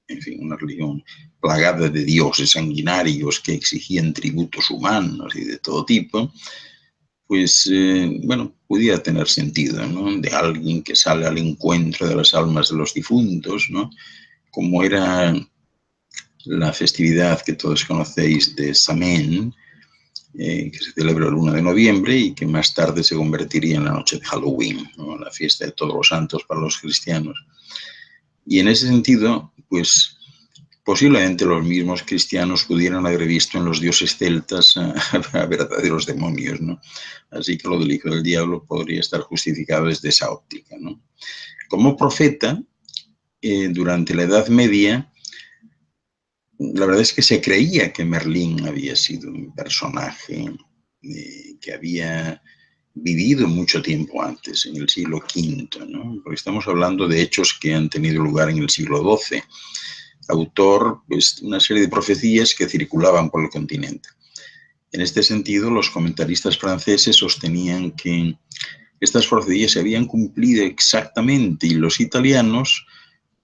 en fin, una religión plagada de dioses sanguinarios que exigían tributos humanos y de todo tipo, pues, bueno, pudiera tener sentido, ¿no? De alguien que sale al encuentro de las almas de los difuntos, ¿no? Como era la festividad que todos conocéis de Samhain, que se celebra el 1 de noviembre y que más tarde se convertiría en la noche de Halloween, ¿no? La fiesta de todos los santos para los cristianos. Y en ese sentido, pues posiblemente los mismos cristianos pudieran haber visto en los dioses celtas a verdaderos demonios, ¿no? Así que lo del hijo del diablo podría estar justificado desde esa óptica, ¿no? Como profeta, durante la Edad Media, la verdad es que se creía que Merlín había sido un personaje que había vivido mucho tiempo antes, en el siglo V, ¿no? Porque estamos hablando de hechos que han tenido lugar en el siglo XII. Autor, pues, una serie de profecías que circulaban por el continente. En este sentido, los comentaristas franceses sostenían que estas profecías se habían cumplido exactamente, y los italianos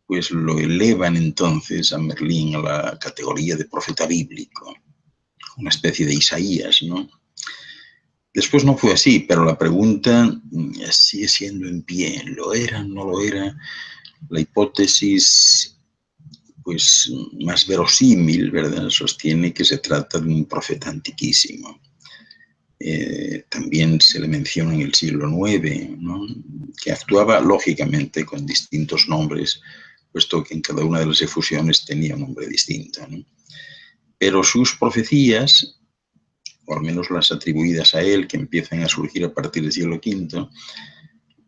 pues lo elevan entonces a Merlín a la categoría de profeta bíblico, una especie de Isaías, ¿no? Después no fue así, pero la pregunta sigue siendo en pie. ¿Lo era? ¿No lo era? La hipótesis pues más verosímil, ¿verdad?, sostiene que se trata de un profeta antiquísimo. También se le menciona en el siglo IX, ¿no?, que actuaba lógicamente con distintos nombres, puesto que en cada una de las efusiones tenía un nombre distinto, ¿no? Pero sus profecías, o al menos las atribuidas a él, que empiezan a surgir a partir del siglo V,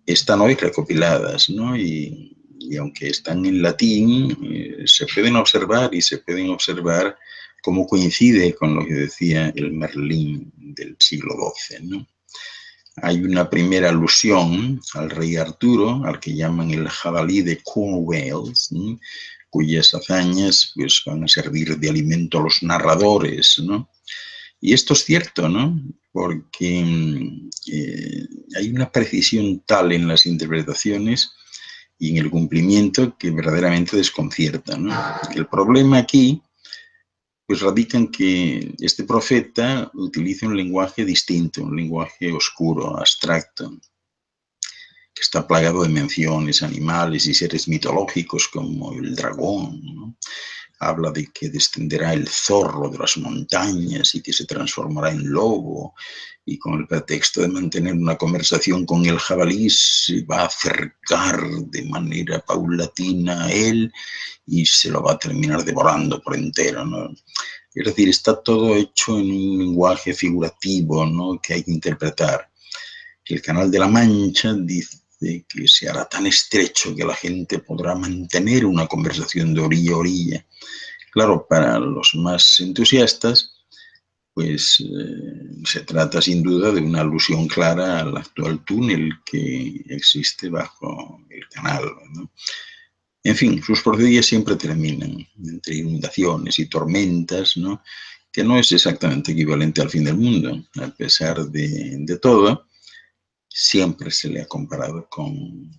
están hoy recopiladas, ¿no? Y aunque están en latín, se pueden observar cómo coincide con lo que decía el Merlín del siglo XII, ¿no? Hay una primera alusión al rey Arturo, al que llaman el jabalí de Cornwallis, ¿no?, cuyas hazañas pues, van a servir de alimento a los narradores, ¿no? Y esto es cierto, ¿no?, porque hay una precisión tal en las interpretaciones y en el cumplimiento que verdaderamente desconcierta, ¿no? El problema aquí pues radica en que este profeta utiliza un lenguaje distinto, un lenguaje oscuro, abstracto, que está plagado de menciones, animales y seres mitológicos como el dragón, ¿no? Habla de que descenderá el zorro de las montañas y que se transformará en lobo, y con el pretexto de mantener una conversación con el jabalí se va a acercar de manera paulatina a él y se lo va a terminar devorando por entero, ¿no? Es decir, está todo hecho en un lenguaje figurativo, ¿no?, que hay que interpretar. El Canal de la Mancha dice que se hará tan estrecho que la gente podrá mantener una conversación de orilla a orilla. Claro, para los más entusiastas, pues se trata sin duda de una alusión clara al actual túnel que existe bajo el canal, ¿no? En fin, sus profecías siempre terminan entre inundaciones y tormentas, ¿no?, que no es exactamente equivalente al fin del mundo. A pesar de todo, siempre se le ha comparado con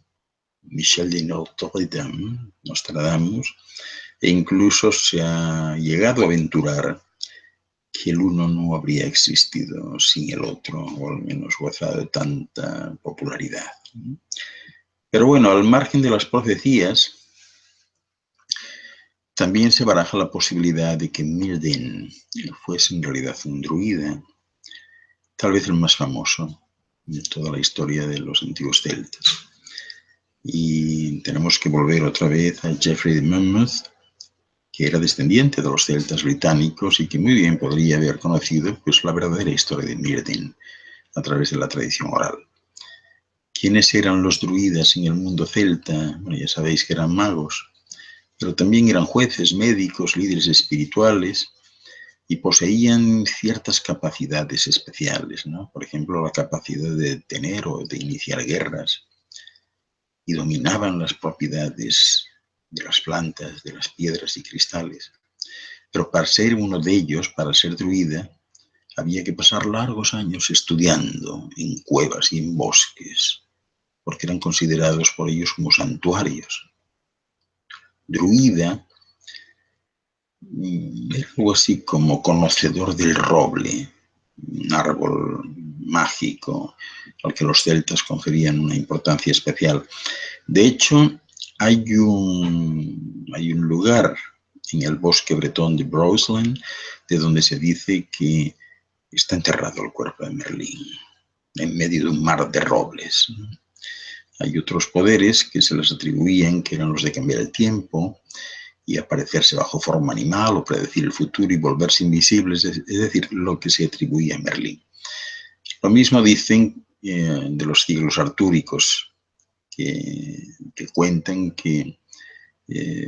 Michel de Notre-Dame, Nostradamus, e incluso se ha llegado a aventurar que el uno no habría existido sin el otro, o al menos gozado de tanta popularidad. Pero bueno, al margen de las profecías, también se baraja la posibilidad de que Merlín fuese en realidad un druida, tal vez el más famoso de toda la historia de los antiguos celtas. Y tenemos que volver otra vez a Geoffrey de Monmouth, que era descendiente de los celtas británicos y que muy bien podría haber conocido pues, la verdadera historia de Merlín a través de la tradición oral. ¿Quiénes eran los druidas en el mundo celta? Bueno, ya sabéis que eran magos, pero también eran jueces, médicos, líderes espirituales, y poseían ciertas capacidades especiales, ¿no? Por ejemplo, la capacidad de detener o de iniciar guerras, y dominaban las propiedades de las plantas, de las piedras y cristales. Pero para ser uno de ellos, para ser druida, había que pasar largos años estudiando en cuevas y en bosques, porque eran considerados por ellos como santuarios. Druida era algo así como conocedor del roble, un árbol mágico al que los celtas conferían una importancia especial. De hecho, hay un lugar en el bosque bretón de Brouslan, de donde se dice que está enterrado el cuerpo de Merlín, en medio de un mar de robles. Hay otros poderes que se les atribuían, que eran los de cambiar el tiempo y aparecerse bajo forma animal o predecir el futuro y volverse invisibles, es decir, lo que se atribuía a Merlín. Lo mismo dicen de los siglos artúricos, que cuentan que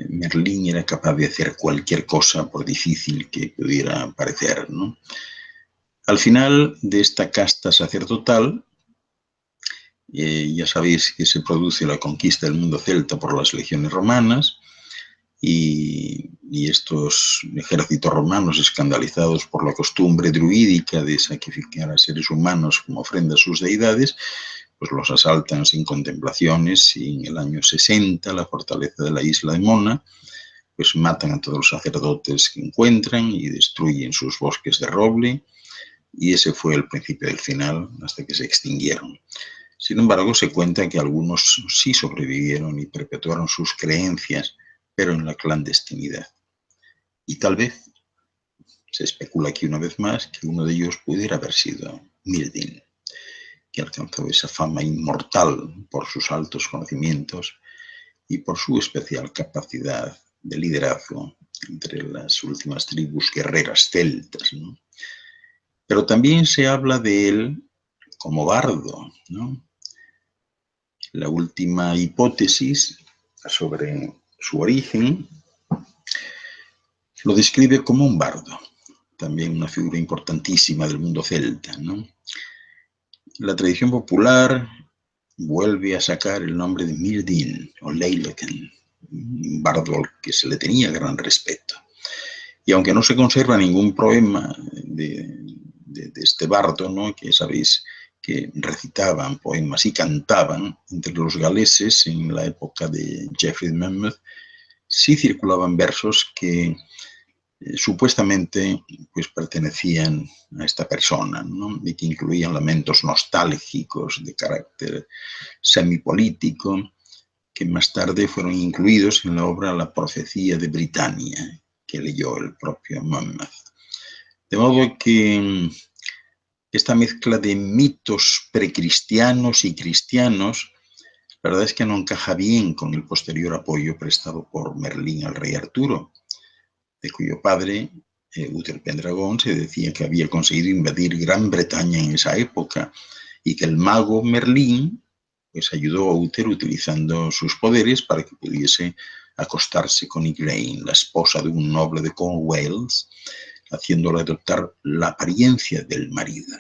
Merlín era capaz de hacer cualquier cosa, por difícil que pudiera parecer, ¿no? Al final de esta casta sacerdotal, Ya sabéis que se produce la conquista del mundo celta por las legiones romanas y estos ejércitos romanos, escandalizados por la costumbre druídica de sacrificar a seres humanos como ofrenda a sus deidades, pues los asaltan sin contemplaciones y en el año 60 la fortaleza de la isla de Mona, pues matan a todos los sacerdotes que encuentran y destruyen sus bosques de roble, y ese fue el principio del final hasta que se extinguieron. Sin embargo, se cuenta que algunos sí sobrevivieron y perpetuaron sus creencias, pero en la clandestinidad. Y tal vez se especula aquí una vez más que uno de ellos pudiera haber sido Myrdin, que alcanzó esa fama inmortal por sus altos conocimientos y por su especial capacidad de liderazgo entre las últimas tribus guerreras celtas, ¿no? Pero también se habla de él como bardo, ¿no? La última hipótesis sobre su origen lo describe como un bardo, también una figura importantísima del mundo celta, ¿no? La tradición popular vuelve a sacar el nombre de Myrdin o Leilecan, un bardo al que se le tenía gran respeto. Y aunque no se conserva ningún poema de este bardo, ¿no?, que sabéis que recitaban poemas y cantaban entre los galeses en la época de Geoffrey de Monmouth, sí circulaban versos que supuestamente pues pertenecían a esta persona, ¿no?, y que incluían lamentos nostálgicos de carácter semipolítico, que más tarde fueron incluidos en la obra La profecía de Britania, que leyó el propio Monmouth. De modo que esta mezcla de mitos precristianos y cristianos, la verdad es que no encaja bien con el posterior apoyo prestado por Merlín al rey Arturo, de cuyo padre, Uther Pendragon, se decía que había conseguido invadir Gran Bretaña en esa época y que el mago Merlín pues ayudó a Uther utilizando sus poderes para que pudiese acostarse con Igraine, la esposa de un noble de Cornwalls, haciéndola adoptar la apariencia del marido.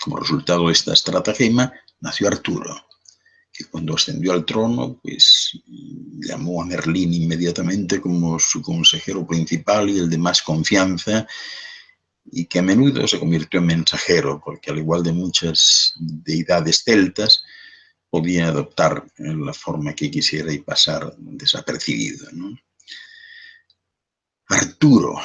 Como resultado de esta estratagema nació Arturo, que cuando ascendió al trono, pues llamó a Merlín inmediatamente como su consejero principal y el de más confianza, y que a menudo se convirtió en mensajero, porque al igual de muchas deidades celtas, podía adoptar la forma que quisiera y pasar desapercibido, ¿no? Arturo.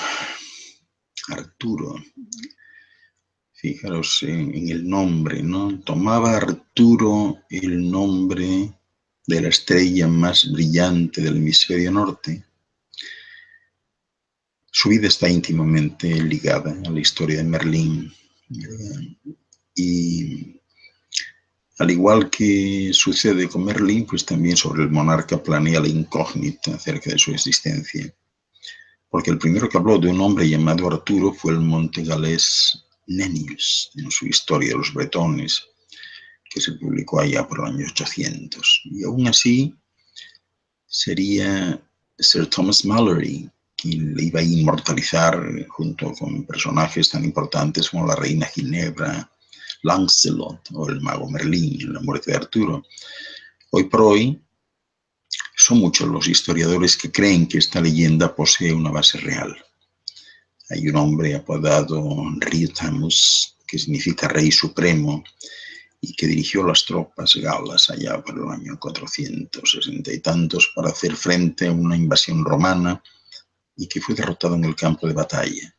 Fijaros en el nombre, ¿no? Tomaba Arturo el nombre de la estrella más brillante del hemisferio norte. Su vida está íntimamente ligada a la historia de Merlín, ¿verdad? Y al igual que sucede con Merlín, pues también sobre el monarca planea la incógnita acerca de su existencia. Porque el primero que habló de un hombre llamado Arturo fue el montegalés Nennius, en su Historia de los Bretones, que se publicó allá por el año 800. Y aún así sería Sir Thomas Malory quien le iba a inmortalizar junto con personajes tan importantes como la reina Ginebra, Lancelot o el mago Merlín en la muerte de Arturo. Hoy por hoy son muchos los historiadores que creen que esta leyenda posee una base real. Hay un hombre apodado Riothamus, que significa Rey Supremo, y que dirigió las tropas galas allá por el año 460 y tantos para hacer frente a una invasión romana y que fue derrotado en el campo de batalla.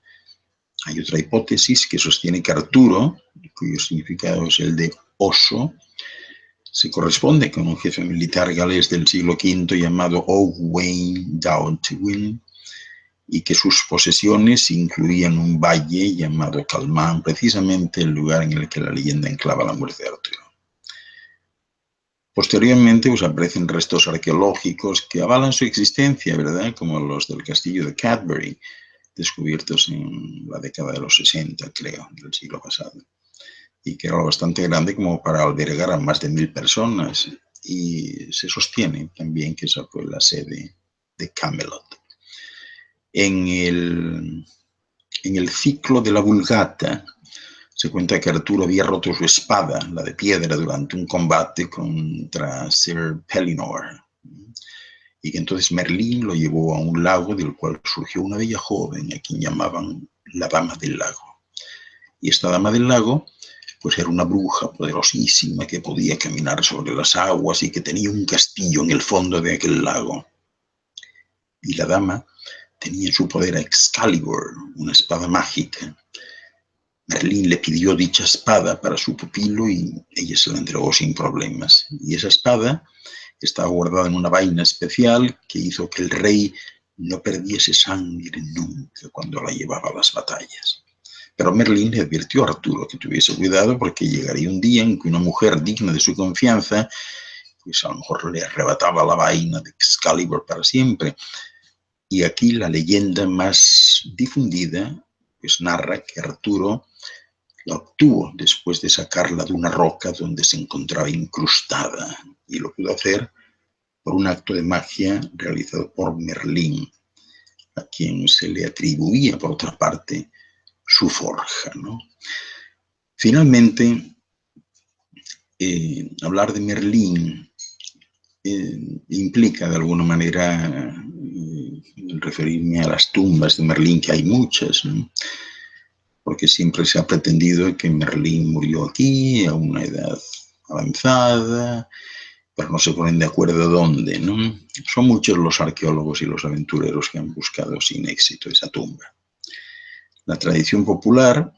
Hay otra hipótesis que sostiene que Arturo, cuyo significado es el de oso, se corresponde con un jefe militar galés del siglo V llamado Owain Dauntwin, y que sus posesiones incluían un valle llamado Calmán, precisamente el lugar en el que la leyenda enclava la muerte de Arturo. Posteriormente pues, aparecen restos arqueológicos que avalan su existencia, ¿verdad?, como los del castillo de Cadbury, descubiertos en la década de los 60, creo, del siglo pasado, y que era bastante grande como para albergar a más de 1000 personas, y se sostiene también que esa fue la sede de Camelot. En el ciclo de la Vulgata Se cuenta que Arturo había roto su espada, la de piedra, durante un combate contra Sir Pellinore, y que entonces Merlín lo llevó a un lago del cual surgió una bella joven a quien llamaban la Dama del Lago. Y esta Dama del Lago pues era una bruja poderosísima que podía caminar sobre las aguas y que tenía un castillo en el fondo de aquel lago. Y la dama tenía en su poder a Excalibur, una espada mágica. Merlín le pidió dicha espada para su pupilo y ella se la entregó sin problemas. Y esa espada estaba guardada en una vaina especial que hizo que el rey no perdiese sangre nunca cuando la llevaba a las batallas. Pero Merlín le advirtió a Arturo que tuviese cuidado porque llegaría un día en que una mujer digna de su confianza, pues a lo mejor le arrebataba la vaina de Excalibur para siempre. Y aquí la leyenda más difundida pues narra que Arturo la obtuvo después de sacarla de una roca donde se encontraba incrustada, y lo pudo hacer por un acto de magia realizado por Merlín, a quien se le atribuía, por otra parte, su forja, ¿no? Finalmente, hablar de Merlín implica de alguna manera referirme a las tumbas de Merlín, que hay muchas, ¿no? Porque siempre se ha pretendido que Merlín murió aquí a una edad avanzada, pero no se ponen de acuerdo dónde, ¿no? Son muchos los arqueólogos y los aventureros que han buscado sin éxito esa tumba. La tradición popular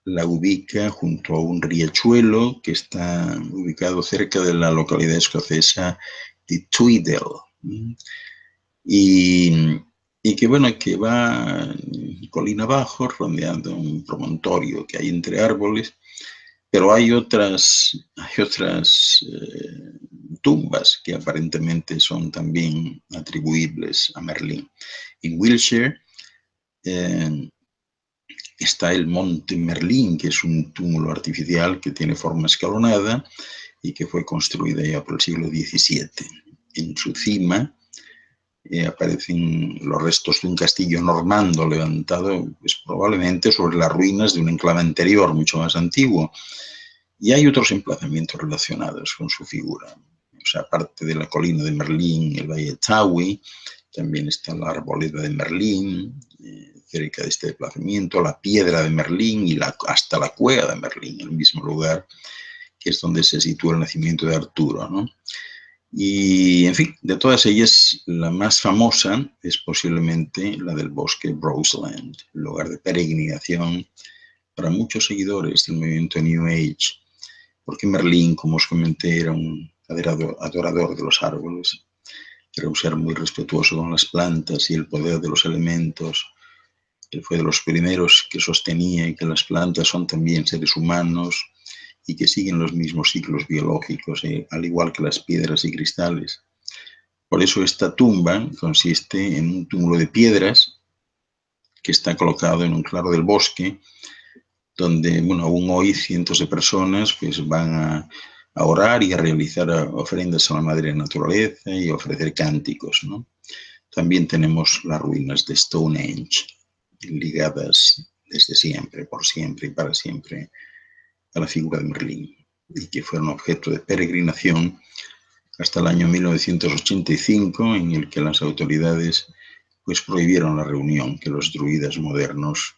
la ubica junto a un riachuelo que está ubicado cerca de la localidad escocesa de Tweedale, y que, bueno, que va colina abajo, rodeando un promontorio que hay entre árboles, pero hay otras tumbas que aparentemente son también atribuibles a Merlín. En Wiltshire está el Monte Merlín, que es un túmulo artificial que tiene forma escalonada y que fue construida ya por el siglo XVII. En su cima aparecen los restos de un castillo normando levantado pues, probablemente sobre las ruinas de un enclave anterior, mucho más antiguo. Y hay otros emplazamientos relacionados con su figura. O sea, aparte de la colina de Merlín, el valle de Towie, también está la arboleda de Merlín, cerca de este emplazamiento, la piedra de Merlín y hasta la cueva de Merlín, el mismo lugar, que es donde se sitúa el nacimiento de Arturo, ¿no? Y, en fin, de todas ellas, la más famosa es posiblemente la del bosque Roseland, lugar de peregrinación para muchos seguidores del movimiento New Age, porque Merlín, como os comenté, era un adorador de los árboles, era un ser muy respetuoso con las plantas y el poder de los elementos. Él fue de los primeros que sostenía que las plantas son también seres humanos y que siguen los mismos ciclos biológicos, al igual que las piedras y cristales. Por eso esta tumba consiste en un túmulo de piedras que está colocado en un claro del bosque, donde, bueno, aún hoy cientos de personas pues, van a orar y a realizar ofrendas a la madre naturaleza y a ofrecer cánticos, ¿no? También tenemos las ruinas de Stonehenge, ligadas desde siempre, por siempre y para siempre a la figura de Merlín, y que fueron objeto de peregrinación hasta el año 1985, en el que las autoridades pues prohibieron la reunión que los druidas modernos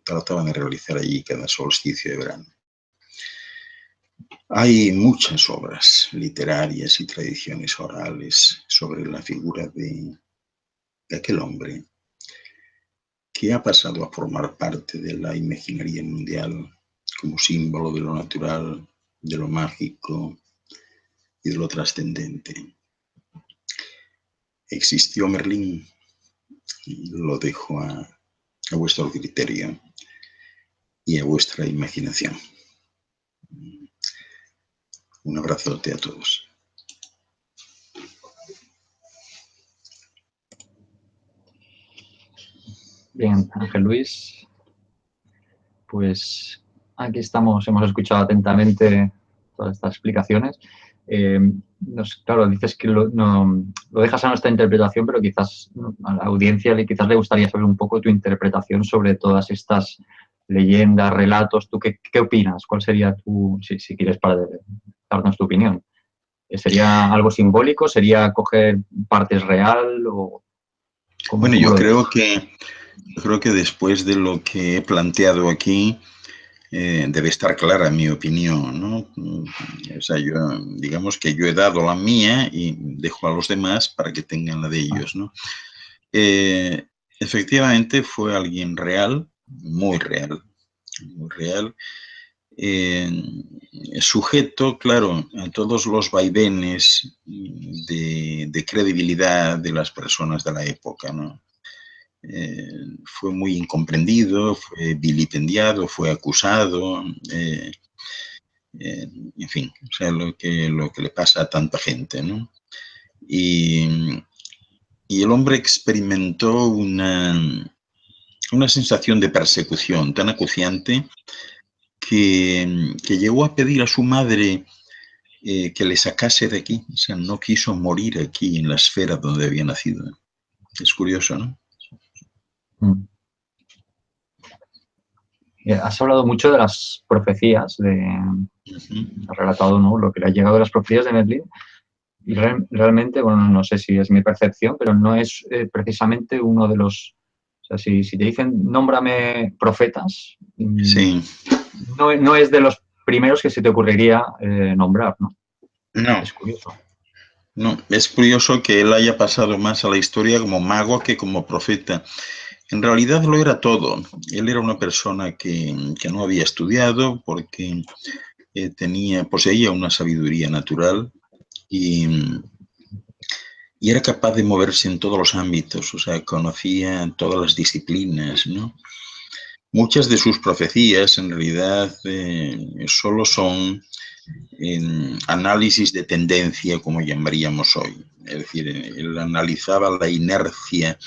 trataban de realizar allí cada solsticio de verano. Hay muchas obras literarias y tradiciones orales sobre la figura de aquel hombre que ha pasado a formar parte de la imaginería mundial como símbolo de lo natural, de lo mágico y de lo trascendente. ¿Existió Merlín? Lo dejo a vuestro criterio y a vuestra imaginación. Un abrazote a todos. Bien, Ángel Luis, pues aquí estamos, hemos escuchado atentamente todas estas explicaciones. Claro, dices que lo dejas a nuestra interpretación, pero quizás a la audiencia quizás le gustaría saber un poco tu interpretación sobre todas estas leyendas, relatos. ¿Tú qué opinas? ¿Cuál sería si quieres para darnos tu opinión? ¿Sería algo simbólico? ¿Sería coger partes real? ¿O Bueno, cómo lo ves? yo creo que después de lo que he planteado aquí, debe estar clara mi opinión, ¿no? O sea, digamos que yo he dado la mía y dejo a los demás para que tengan la de ellos, ¿no? Efectivamente fue alguien real, muy real, muy real, eh, sujeto, claro, a todos los vaivenes de credibilidad de las personas de la época, ¿no? Fue muy incomprendido, fue vilipendiado, fue acusado, en fin, o sea, lo que le pasa a tanta gente, ¿no? Y, y el hombre experimentó una sensación de persecución tan acuciante que llegó a pedir a su madre que le sacase de aquí. O sea, no quiso morir aquí en la esfera donde había nacido. Es curioso, ¿no? Mm. Has hablado mucho de las profecías, has relatado, ¿no?, lo que le ha llegado de las profecías de Merlín. Y realmente, bueno, no sé si es mi percepción, pero no es precisamente uno de los... O sea, si te dicen, nómbrame profetas, Sí. no es de los primeros que se te ocurriría nombrar, ¿no? No, Es curioso. no. Es curioso que él haya pasado más a la historia como mago que como profeta. En realidad lo era todo. Él era una persona que no había estudiado porque poseía una sabiduría natural y, y era capaz de moverse en todos los ámbitos, o sea, conocía todas las disciplinas, ¿no? Muchas de sus profecías en realidad solo son análisis de tendencia, como llamaríamos hoy. Es decir, él analizaba la inercia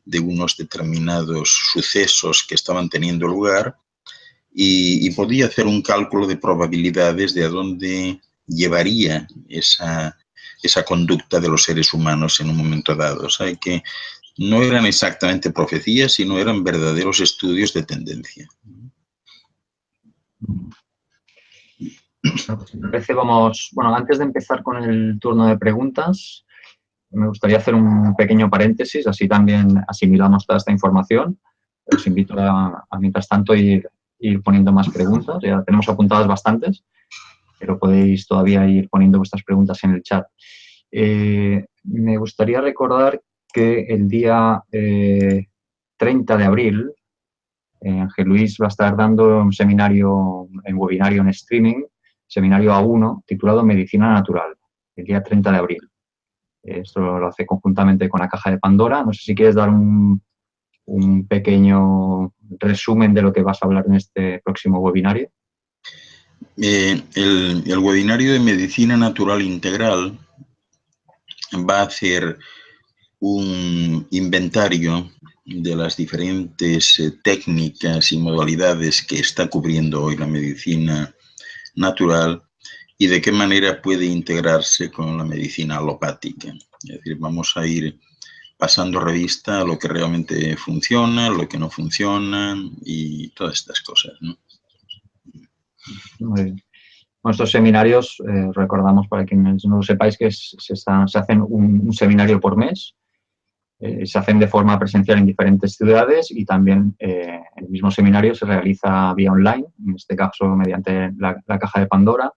de unos determinados sucesos que estaban teniendo lugar y podía hacer un cálculo de probabilidades de a dónde llevaría esa conducta de los seres humanos en un momento dado. O sea, que no eran exactamente profecías, sino eran verdaderos estudios de tendencia. Bueno, pues si te parece, bueno, antes de empezar con el turno de preguntas, me gustaría hacer un pequeño paréntesis, así también asimilamos toda esta información. Os invito mientras tanto, ir poniendo más preguntas. Ya tenemos apuntadas bastantes, pero podéis todavía ir poniendo vuestras preguntas en el chat. Me gustaría recordar que el día 30 de abril, Ángel Luis va a estar dando un seminario, en webinario en streaming, seminario A1, titulado Medicina Natural, el día 30 de abril. Esto lo hace conjuntamente con la Caja de Pandora. No sé si quieres dar un pequeño resumen de lo que vas a hablar en este próximo webinario. El webinario de Medicina Natural Integral va a hacer un inventario de las diferentes técnicas y modalidades que está cubriendo hoy la medicina natural y de qué manera puede integrarse con la medicina alopática. Es decir, vamos a ir pasando revista a lo que realmente funciona, lo que no funciona y todas estas cosas, ¿no? Muy bien. Nuestros seminarios, recordamos para quienes no lo sepáis, que se hacen un seminario por mes. Se hacen de forma presencial en diferentes ciudades y también el mismo seminario se realiza vía online, en este caso mediante la Caja de Pandora.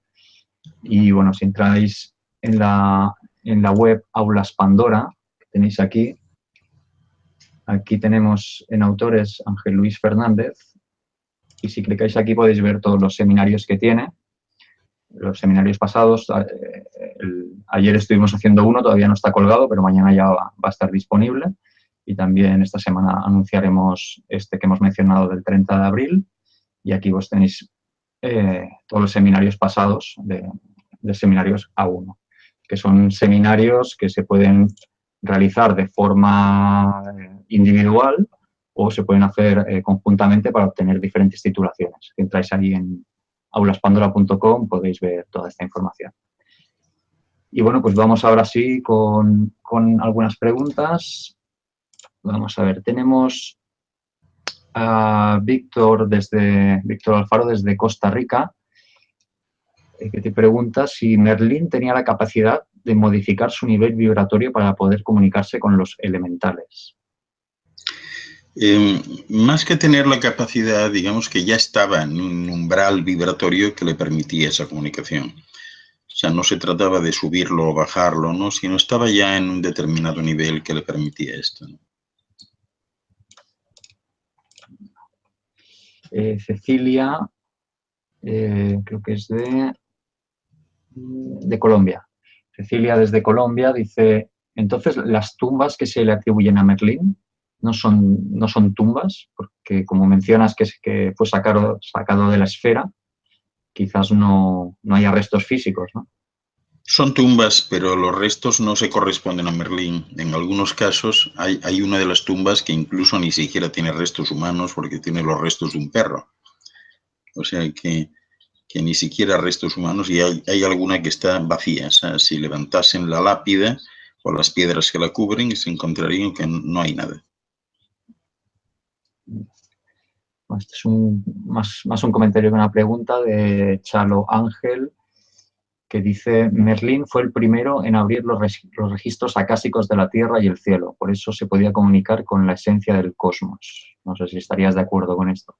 Y bueno, si entráis en la web Aulas Pandora, que tenéis aquí tenemos en autores Ángel Luis Fernández, y si clicáis aquí podéis ver todos los seminarios que tiene. Los seminarios pasados, ayer estuvimos haciendo uno, todavía no está colgado, pero mañana ya va a estar disponible. Y también esta semana anunciaremos este que hemos mencionado del 30 de abril. Y aquí vos tenéis todos los seminarios pasados de seminarios A1, que son seminarios que se pueden realizar de forma individual o se pueden hacer conjuntamente para obtener diferentes titulaciones. Si entráis ahí en aulaspandora.com podéis ver toda esta información. Y bueno, pues vamos ahora sí con algunas preguntas. Vamos a ver, tenemos a Víctor Alfaro desde Costa Rica, que te pregunta si Merlín tenía la capacidad de modificar su nivel vibratorio para poder comunicarse con los elementales. Más que tener la capacidad, digamos que ya estaba en un umbral vibratorio que le permitía esa comunicación. O sea, no se trataba de subirlo o bajarlo, ¿no? Sino estaba ya en un determinado nivel que le permitía esto, ¿no? Cecilia, creo que es de Colombia. Cecilia desde Colombia dice, entonces las tumbas que se le atribuyen a Merlín no son tumbas, porque como mencionas que fue sacado de la esfera, quizás no haya restos físicos, ¿no? Son tumbas, pero los restos no se corresponden a Merlín. En algunos casos hay una de las tumbas que incluso ni siquiera tiene restos humanos porque tiene los restos de un perro. O sea que ni siquiera restos humanos, y hay alguna que está vacía. O sea, si levantasen la lápida o las piedras que la cubren, se encontrarían que no hay nada. Este es más un comentario que una pregunta de Chalo Ángel, que dice, Merlín fue el primero en abrir los registros acásicos de la Tierra y el cielo, por eso se podía comunicar con la esencia del cosmos. No sé si estarías de acuerdo con esto.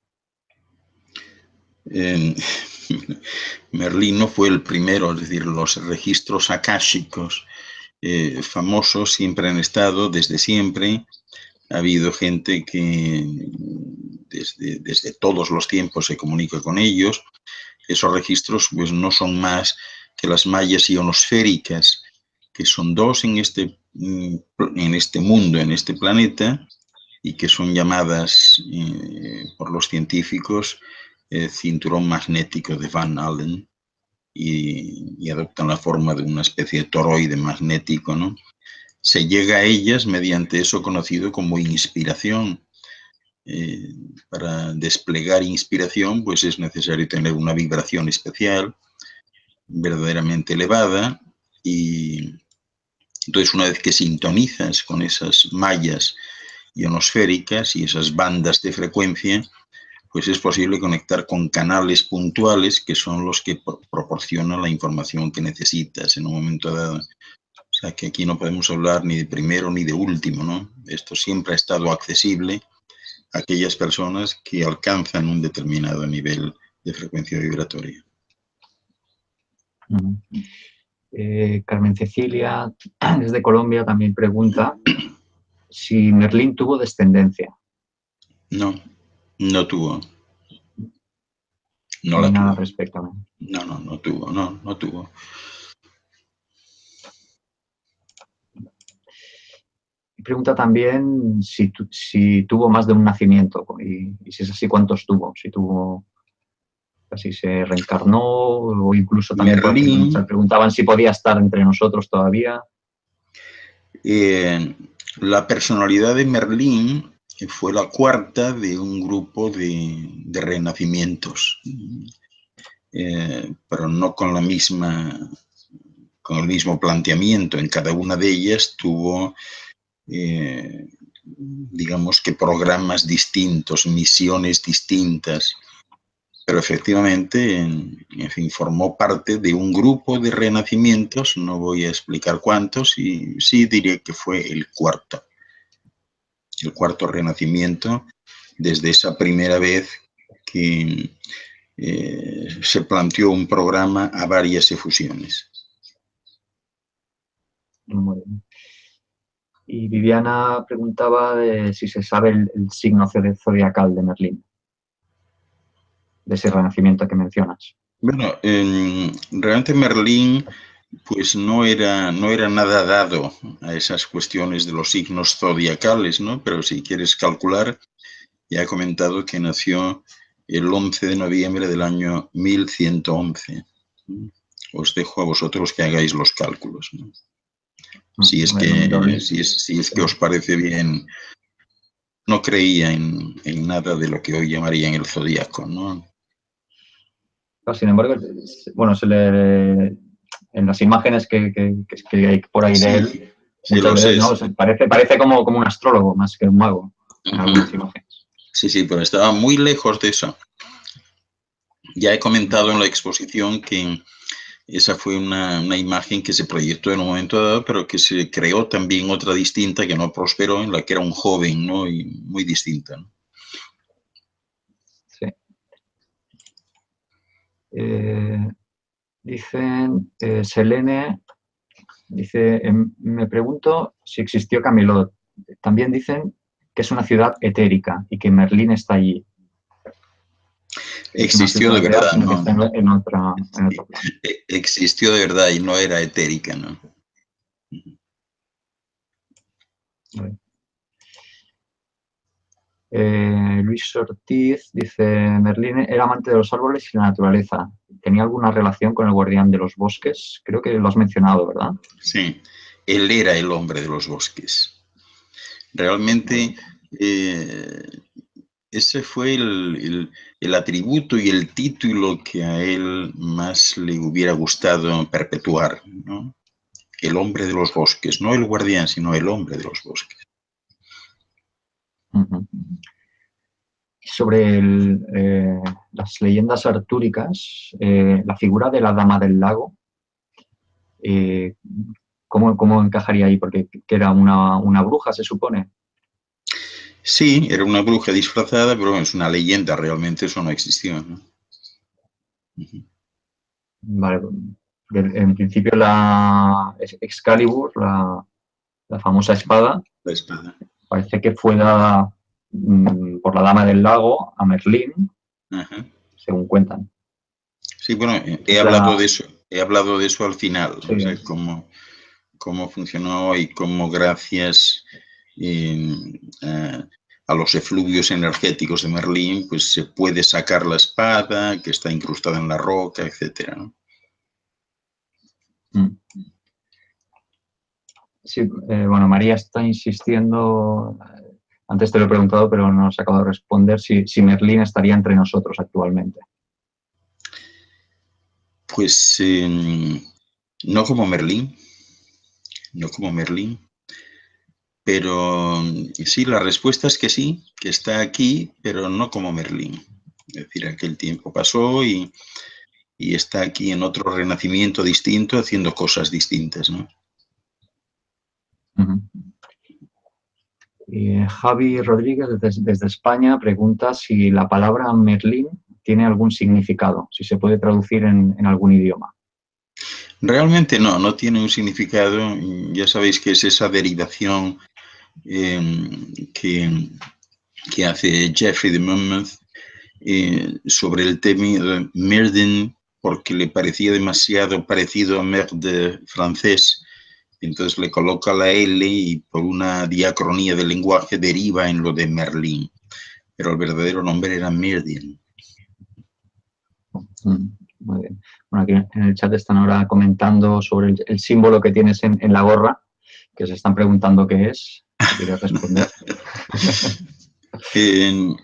Merlín no fue el primero, es decir, los registros akáshicos famosos siempre han estado, desde siempre. Ha habido gente que desde todos los tiempos se comunica con ellos. Esos registros pues no son más que las mallas ionosféricas, que son dos en este mundo, en este planeta, y que son llamadas por los científicos cinturón magnético de Van Allen, y adoptan la forma de una especie de toroide magnético, ¿no? Se llega a ellas mediante eso conocido como inspiración. Para desplegar inspiración, pues es necesario tener una vibración especial, verdaderamente elevada, y entonces una vez que sintonizas con esas mallas ionosféricas y esas bandas de frecuencia, pues es posible conectar con canales puntuales que son los que proporcionan la información que necesitas en un momento dado. O sea que aquí no podemos hablar ni de primero ni de último, ¿no? Esto siempre ha estado accesible a aquellas personas que alcanzan un determinado nivel de frecuencia vibratoria. Carmen Cecilia, desde Colombia, también pregunta si Merlín tuvo descendencia. No, no tuvo. No la tuvo. Nada respecto a mí. No tuvo. Pregunta también si tuvo más de un nacimiento y si es así, ¿cuántos tuvo? Si se reencarnó o incluso también preguntaban si podía estar entre nosotros todavía. La personalidad de Merlín fue la cuarta de un grupo de renacimientos, pero no con el mismo planteamiento. En cada una de ellas tuvo digamos que programas distintos, misiones distintas, pero efectivamente, en fin, formó parte de un grupo de renacimientos, no voy a explicar cuántos, y sí diré que fue el cuarto renacimiento, desde esa primera vez que se planteó un programa a varias efusiones. Muy bien. Y Viviana preguntaba si se sabe el signo zodiacal de Merlín, de ese renacimiento que mencionas. Bueno, realmente Merlín pues no era nada dado a esas cuestiones de los signos zodiacales, ¿no? Pero si quieres calcular, ya he comentado que nació el 11 de noviembre del año 1111. Os dejo a vosotros que hagáis los cálculos, ¿no? Si es que os parece bien. No creía en nada de lo que hoy llamarían el zodíaco, ¿no? Sin embargo, bueno, en las imágenes que hay por ahí de él, sí, muchas veces, ¿no? Parece como un astrólogo más que un mago en algunas imágenes. Sí, sí, pero estaba muy lejos de eso. Ya he comentado en la exposición que esa fue una imagen que se proyectó en un momento dado, pero que se creó también otra distinta que no prosperó, en la que era un joven, ¿no? Y muy distinta, ¿no? Sí. Dicen, Selene, dice, me pregunto si existió Camelot. También dicen que es una ciudad etérica y que Merlín está allí. Que es una Existió ciudad de real, verdad, sino que ¿no? está en otro plano. Existió de verdad y no era etérica, ¿no? Vale. Luis Ortiz dice, Merlín era amante de los árboles y la naturaleza. ¿Tenía alguna relación con el guardián de los bosques? Creo que lo has mencionado, ¿verdad? Sí, él era el hombre de los bosques. Realmente ese fue el atributo y el título que a él más le hubiera gustado perpetuar, ¿no? El hombre de los bosques, no el guardián, sino el hombre de los bosques. Uh-huh. Sobre las leyendas artúricas, la figura de la Dama del Lago, eh, ¿cómo encajaría ahí? Porque que era una bruja, se supone. Sí, era una bruja disfrazada, pero es una leyenda, realmente eso no existió, ¿no? Vale, en principio la Excalibur, la famosa espada, La espada. parece que fue dada por la Dama del Lago a Merlín, Ajá. según cuentan. Sí, bueno, he Es hablado la, de eso. He hablado de eso al final, sí, o sea, cómo funcionó y cómo gracias a los efluvios energéticos de Merlín, pues se puede sacar la espada que está incrustada en la roca, etcétera, ¿no? Sí, bueno, María está insistiendo, antes te lo he preguntado, pero no has acabado de responder, si Merlín estaría entre nosotros actualmente. Pues no como Merlín, no como Merlín, pero sí, la respuesta es que sí, que está aquí, pero no como Merlín. Es decir, aquel tiempo pasó y está aquí en otro renacimiento distinto, haciendo cosas distintas, ¿no? Uh-huh. Y Javi Rodríguez desde España pregunta si la palabra Merlín tiene algún significado, si se puede traducir en algún idioma. Realmente no tiene un significado. Ya sabéis que es esa derivación que hace Geoffrey de Monmouth sobre el tema Merlin, porque le parecía demasiado parecido a merde francés. Entonces le coloca la L y por una diacronía del lenguaje deriva en lo de Merlín. Pero el verdadero nombre era Merlin. Muy bien. Bueno, aquí en el chat están ahora comentando sobre el símbolo que tienes en la gorra, que se están preguntando qué es, si quieres responder.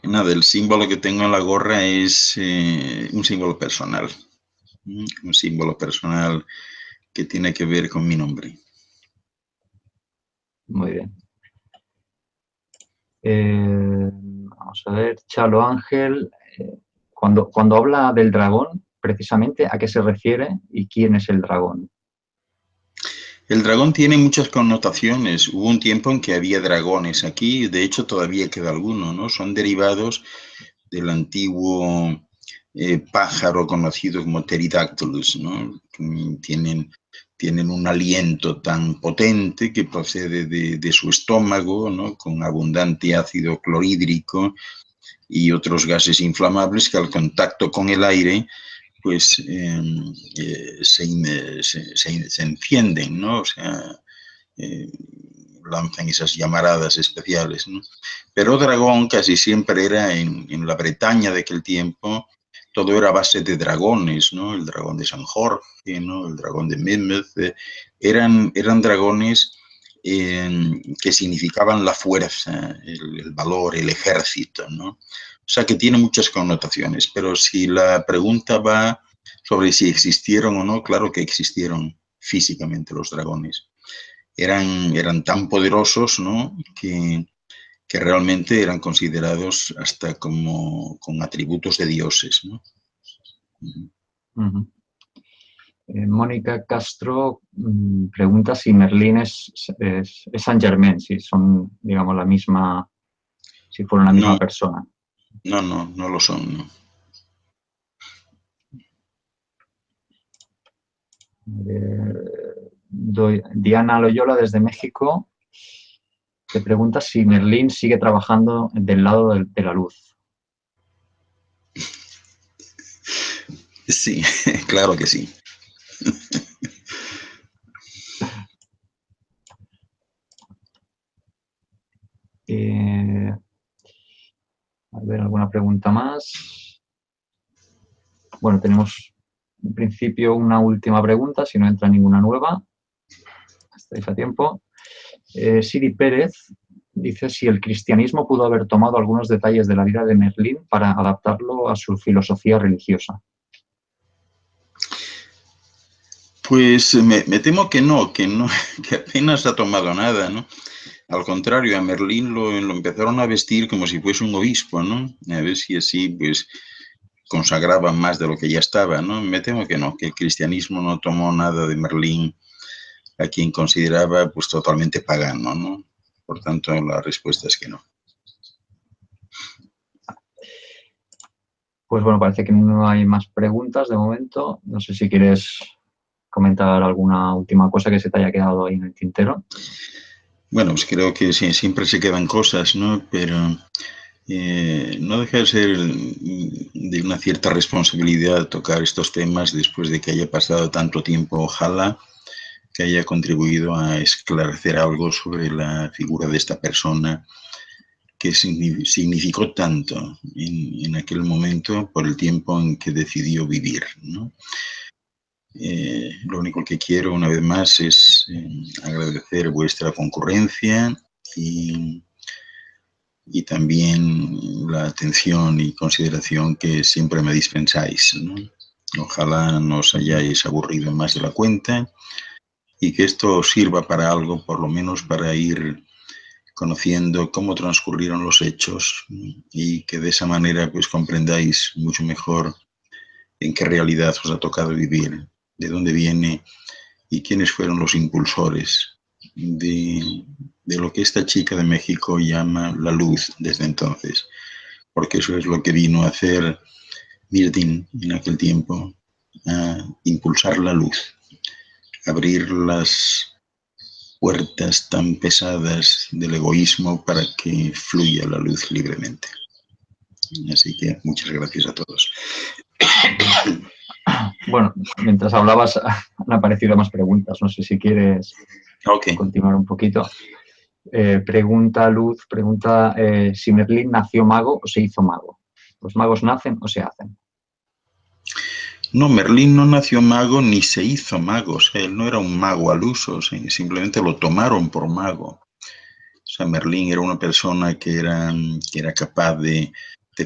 Nada, el símbolo que tengo en la gorra es un símbolo personal. Un símbolo personal que tiene que ver con mi nombre. Muy bien. Vamos a ver, Chalo Ángel, cuando habla del dragón, precisamente a qué se refiere y quién es el dragón. El dragón tiene muchas connotaciones. Hubo un tiempo en que había dragones aquí, de hecho todavía queda alguno, ¿no? Son derivados del antiguo pájaro conocido como Pterodactylus, ¿no? Tienen un aliento tan potente que procede de su estómago, ¿no? Con abundante ácido clorhídrico y otros gases inflamables que al contacto con el aire pues se encienden, ¿no? O sea, lanzan esas llamaradas especiales, ¿no? Pero dragón casi siempre era en la Bretaña de aquel tiempo, todo era a base de dragones, ¿no? El dragón de San Jorge, ¿no? El dragón de Monmouth, eran dragones que significaban la fuerza, el valor, el ejército, ¿no? O sea que tiene muchas connotaciones, pero si la pregunta va sobre si existieron o no, claro que existieron físicamente los dragones. Eran tan poderosos, ¿no? que que realmente eran considerados hasta como con atributos de dioses, ¿no? Mónica Castro pregunta si Merlín es Saint-Germain, si son, digamos, la misma, si fueron la misma persona. No lo son, ¿no? Diana Loyola desde México te pregunta si Merlín sigue trabajando del lado de la luz. Sí, claro que sí. A ver, ¿alguna pregunta más? Bueno, tenemos en principio una última pregunta, si no entra ninguna nueva. Estáis a tiempo. Siri Pérez dice si el cristianismo pudo haber tomado algunos detalles de la vida de Merlín para adaptarlo a su filosofía religiosa. Pues me temo que no, que apenas ha tomado nada, ¿no? Al contrario, a Merlín lo empezaron a vestir como si fuese un obispo, ¿no? A ver si así, pues, consagraba más de lo que ya estaba, ¿no? Me temo que no, que el cristianismo no tomó nada de Merlín, a quien consideraba, pues, totalmente pagano, ¿no? Por tanto, la respuesta es que no. Pues bueno, parece que no hay más preguntas de momento. No sé si quieres comentar alguna última cosa que se te haya quedado ahí en el tintero. Bueno, pues creo que sí, siempre se quedan cosas, ¿no? Pero no deja de ser de una cierta responsabilidad tocar estos temas después de que haya pasado tanto tiempo. Ojalá que haya contribuido a esclarecer algo sobre la figura de esta persona que significó tanto en aquel momento por el tiempo en que decidió vivir, ¿no? Lo único que quiero una vez más es agradecer vuestra concurrencia y también la atención y consideración que siempre me dispensáis, ¿no? Ojalá no os hayáis aburrido más de la cuenta y que esto os sirva para algo, por lo menos para ir conociendo cómo transcurrieron los hechos y que de esa manera pues comprendáis mucho mejor en qué realidad os ha tocado vivir, de dónde viene y quiénes fueron los impulsores de lo que esta chica de México llama la luz desde entonces, porque eso es lo que vino a hacer Mirdin en aquel tiempo, a impulsar la luz, abrir las puertas tan pesadas del egoísmo para que fluya la luz libremente. Así que muchas gracias a todos. Bueno, mientras hablabas han aparecido más preguntas. No sé si quieres continuar un poquito. Pregunta Luz, si Merlín nació mago o se hizo mago. ¿Los magos nacen o se hacen? No, Merlín no nació mago ni se hizo mago. O sea, él no era un mago al uso, simplemente lo tomaron por mago. O sea, Merlín era una persona que era capaz de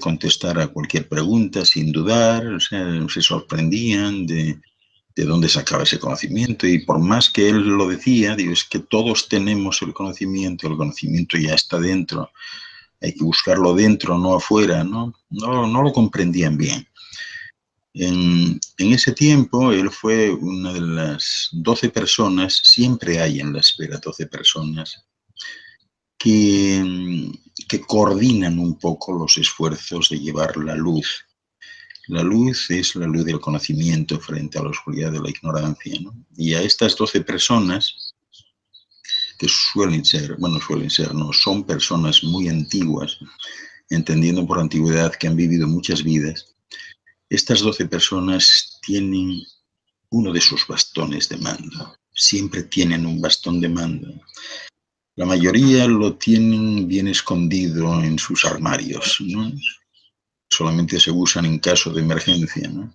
contestar a cualquier pregunta sin dudar. O sea, se sorprendían de dónde sacaba ese conocimiento, y por más que él lo decía, digo, es que todos tenemos el conocimiento ya está dentro, hay que buscarlo dentro, no afuera, ¿no? No lo comprendían bien. En ese tiempo, él fue una de las 12 personas, siempre hay en la esfera 12 personas, que coordinan un poco los esfuerzos de llevar la luz. La luz es la luz del conocimiento frente a la oscuridad de la ignorancia, ¿no? Y a estas 12 personas, que son personas muy antiguas, entendiendo por antigüedad que han vivido muchas vidas, estas 12 personas tienen uno de sus bastones de mando. Siempre tienen un bastón de mando. La mayoría lo tienen bien escondido en sus armarios, ¿no? Solamente se usan en caso de emergencia, ¿no?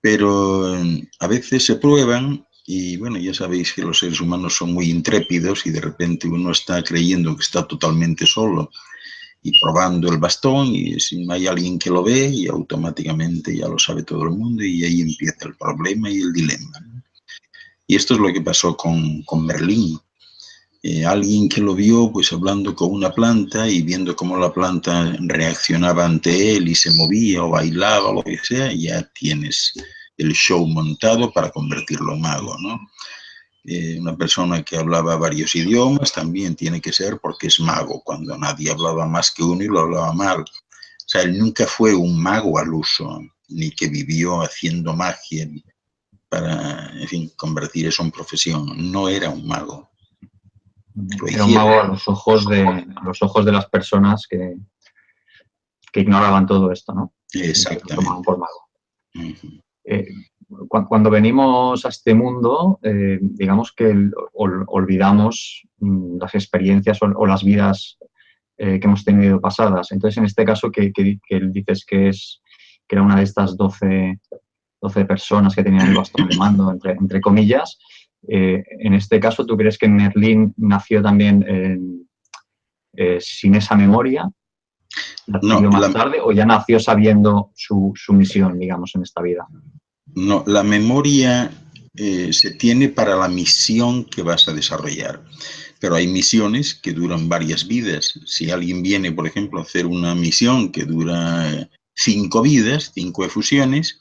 Pero a veces se prueban y, bueno, ya sabéis que los seres humanos son muy intrépidos y de repente uno está creyendo que está totalmente solo y probando el bastón y hay alguien que lo ve y automáticamente ya lo sabe todo el mundo y ahí empieza el problema y el dilema, ¿no? Y esto es lo que pasó con Merlín. alguien que lo vio pues hablando con una planta y viendo cómo la planta reaccionaba ante él y se movía o bailaba o lo que sea, ya tienes el show montado para convertirlo en mago, ¿no? Una persona que hablaba varios idiomas también tiene que ser porque es mago, cuando nadie hablaba más que uno y lo hablaba mal. O sea, él nunca fue un mago al uso, ni que vivió haciendo magia para, en fin, convertir eso en profesión. No era un mago. Lo Era un hicieron. mago a los ojos de las personas que ignoraban todo esto, ¿no? Que lo tomaban Exactamente. por mago. Cuando venimos a este mundo, digamos que olvidamos las experiencias o las vidas que hemos tenido pasadas. Entonces, en este caso, que dices que era una de estas 12 personas que tenían el bastón de mando, entre comillas, en este caso, ¿tú crees que Merlín nació también sin esa memoria? ¿La No, adquirió más tarde o ya nació sabiendo su misión, digamos, en esta vida? no, la memoria se tiene para la misión que vas a desarrollar. Pero hay misiones que duran varias vidas. Si alguien viene, por ejemplo, a hacer una misión que dura 5 vidas, 5 efusiones,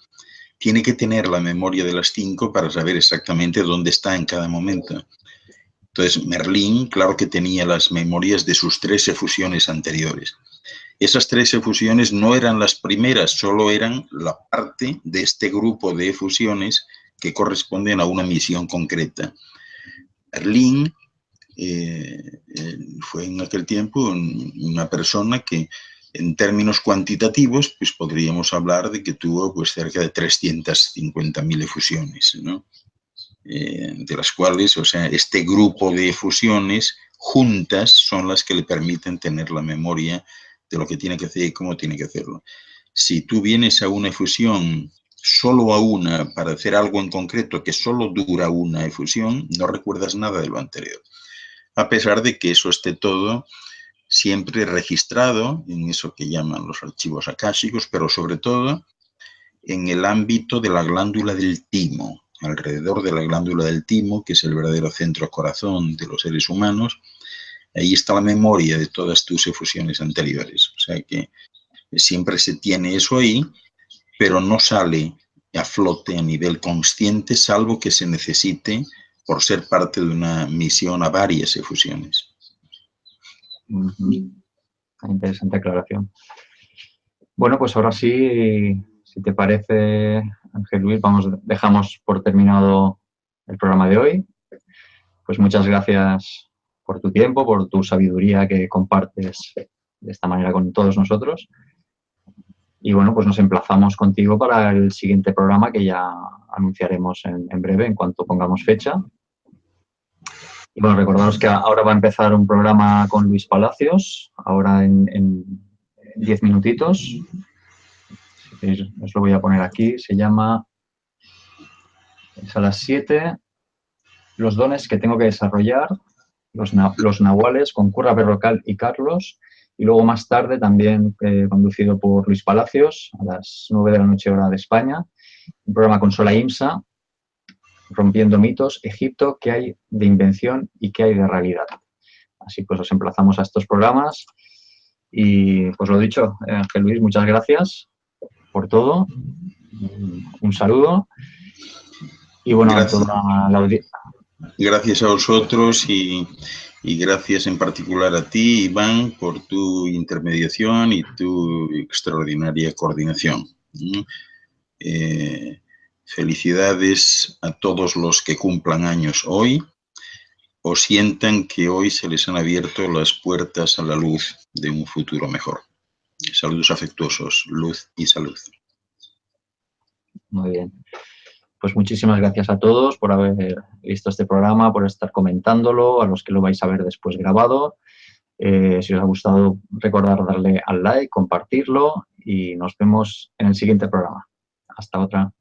tiene que tener la memoria de las 5 para saber exactamente dónde está en cada momento. Entonces, Merlín, claro que tenía las memorias de sus 3 efusiones anteriores. Esas 3 efusiones no eran las primeras, solo eran la parte de este grupo de efusiones que corresponden a una misión concreta. Merlín fue en aquel tiempo una persona que en términos cuantitativos pues podríamos hablar de que tuvo pues cerca de 350.000 efusiones, ¿no? De las cuales, o sea, este grupo de efusiones juntas son las que le permiten tener la memoria de lo que tiene que hacer y cómo tiene que hacerlo. Si tú vienes a una efusión solo a una para hacer algo en concreto que solo dura una efusión, no recuerdas nada de lo anterior. A pesar de que eso esté todo siempre registrado en eso que llaman los archivos akáshicos, pero sobre todo en el ámbito de la glándula del timo, alrededor de la glándula del timo, que es el verdadero centro corazón de los seres humanos. Ahí está la memoria de todas tus efusiones anteriores. O sea que siempre se tiene eso ahí, pero no sale a flote a nivel consciente, salvo que se necesite por ser parte de una misión a varias efusiones. Interesante aclaración. Bueno, pues ahora sí, si te parece, Ángel Luis, dejamos por terminado el programa de hoy. Pues muchas gracias por tu tiempo, por tu sabiduría que compartes de esta manera con todos nosotros. Y bueno, pues nos emplazamos contigo para el siguiente programa que ya anunciaremos en breve, en cuanto pongamos fecha. Y bueno, recordaros que ahora va a empezar un programa con Luis Palacios, ahora en 10 minutitos. Os lo voy a poner aquí, se llama, es a las 7, los dones que tengo que desarrollar, los nahuales con Curra Berrocal y Carlos, y luego más tarde también conducido por Luis Palacios a las 9 de la noche hora de España, un programa con Sola Imsa, Rompiendo mitos, Egipto, qué hay de invención y qué hay de realidad. Así pues os emplazamos a estos programas y pues lo dicho, Ángel Luis, muchas gracias por todo, un saludo y bueno, Gracias. a toda la audiencia. Gracias a vosotros y gracias en particular a ti, Iván, por tu intermediación y tu extraordinaria coordinación. Felicidades a todos los que cumplan años hoy o sientan que hoy se les han abierto las puertas a la luz de un futuro mejor. Saludos afectuosos, luz y salud. Muy bien. Pues muchísimas gracias a todos por haber visto este programa, por estar comentándolo, a los que lo vais a ver después grabado. Si os ha gustado, recordad darle al like, compartirlo y nos vemos en el siguiente programa. Hasta otra.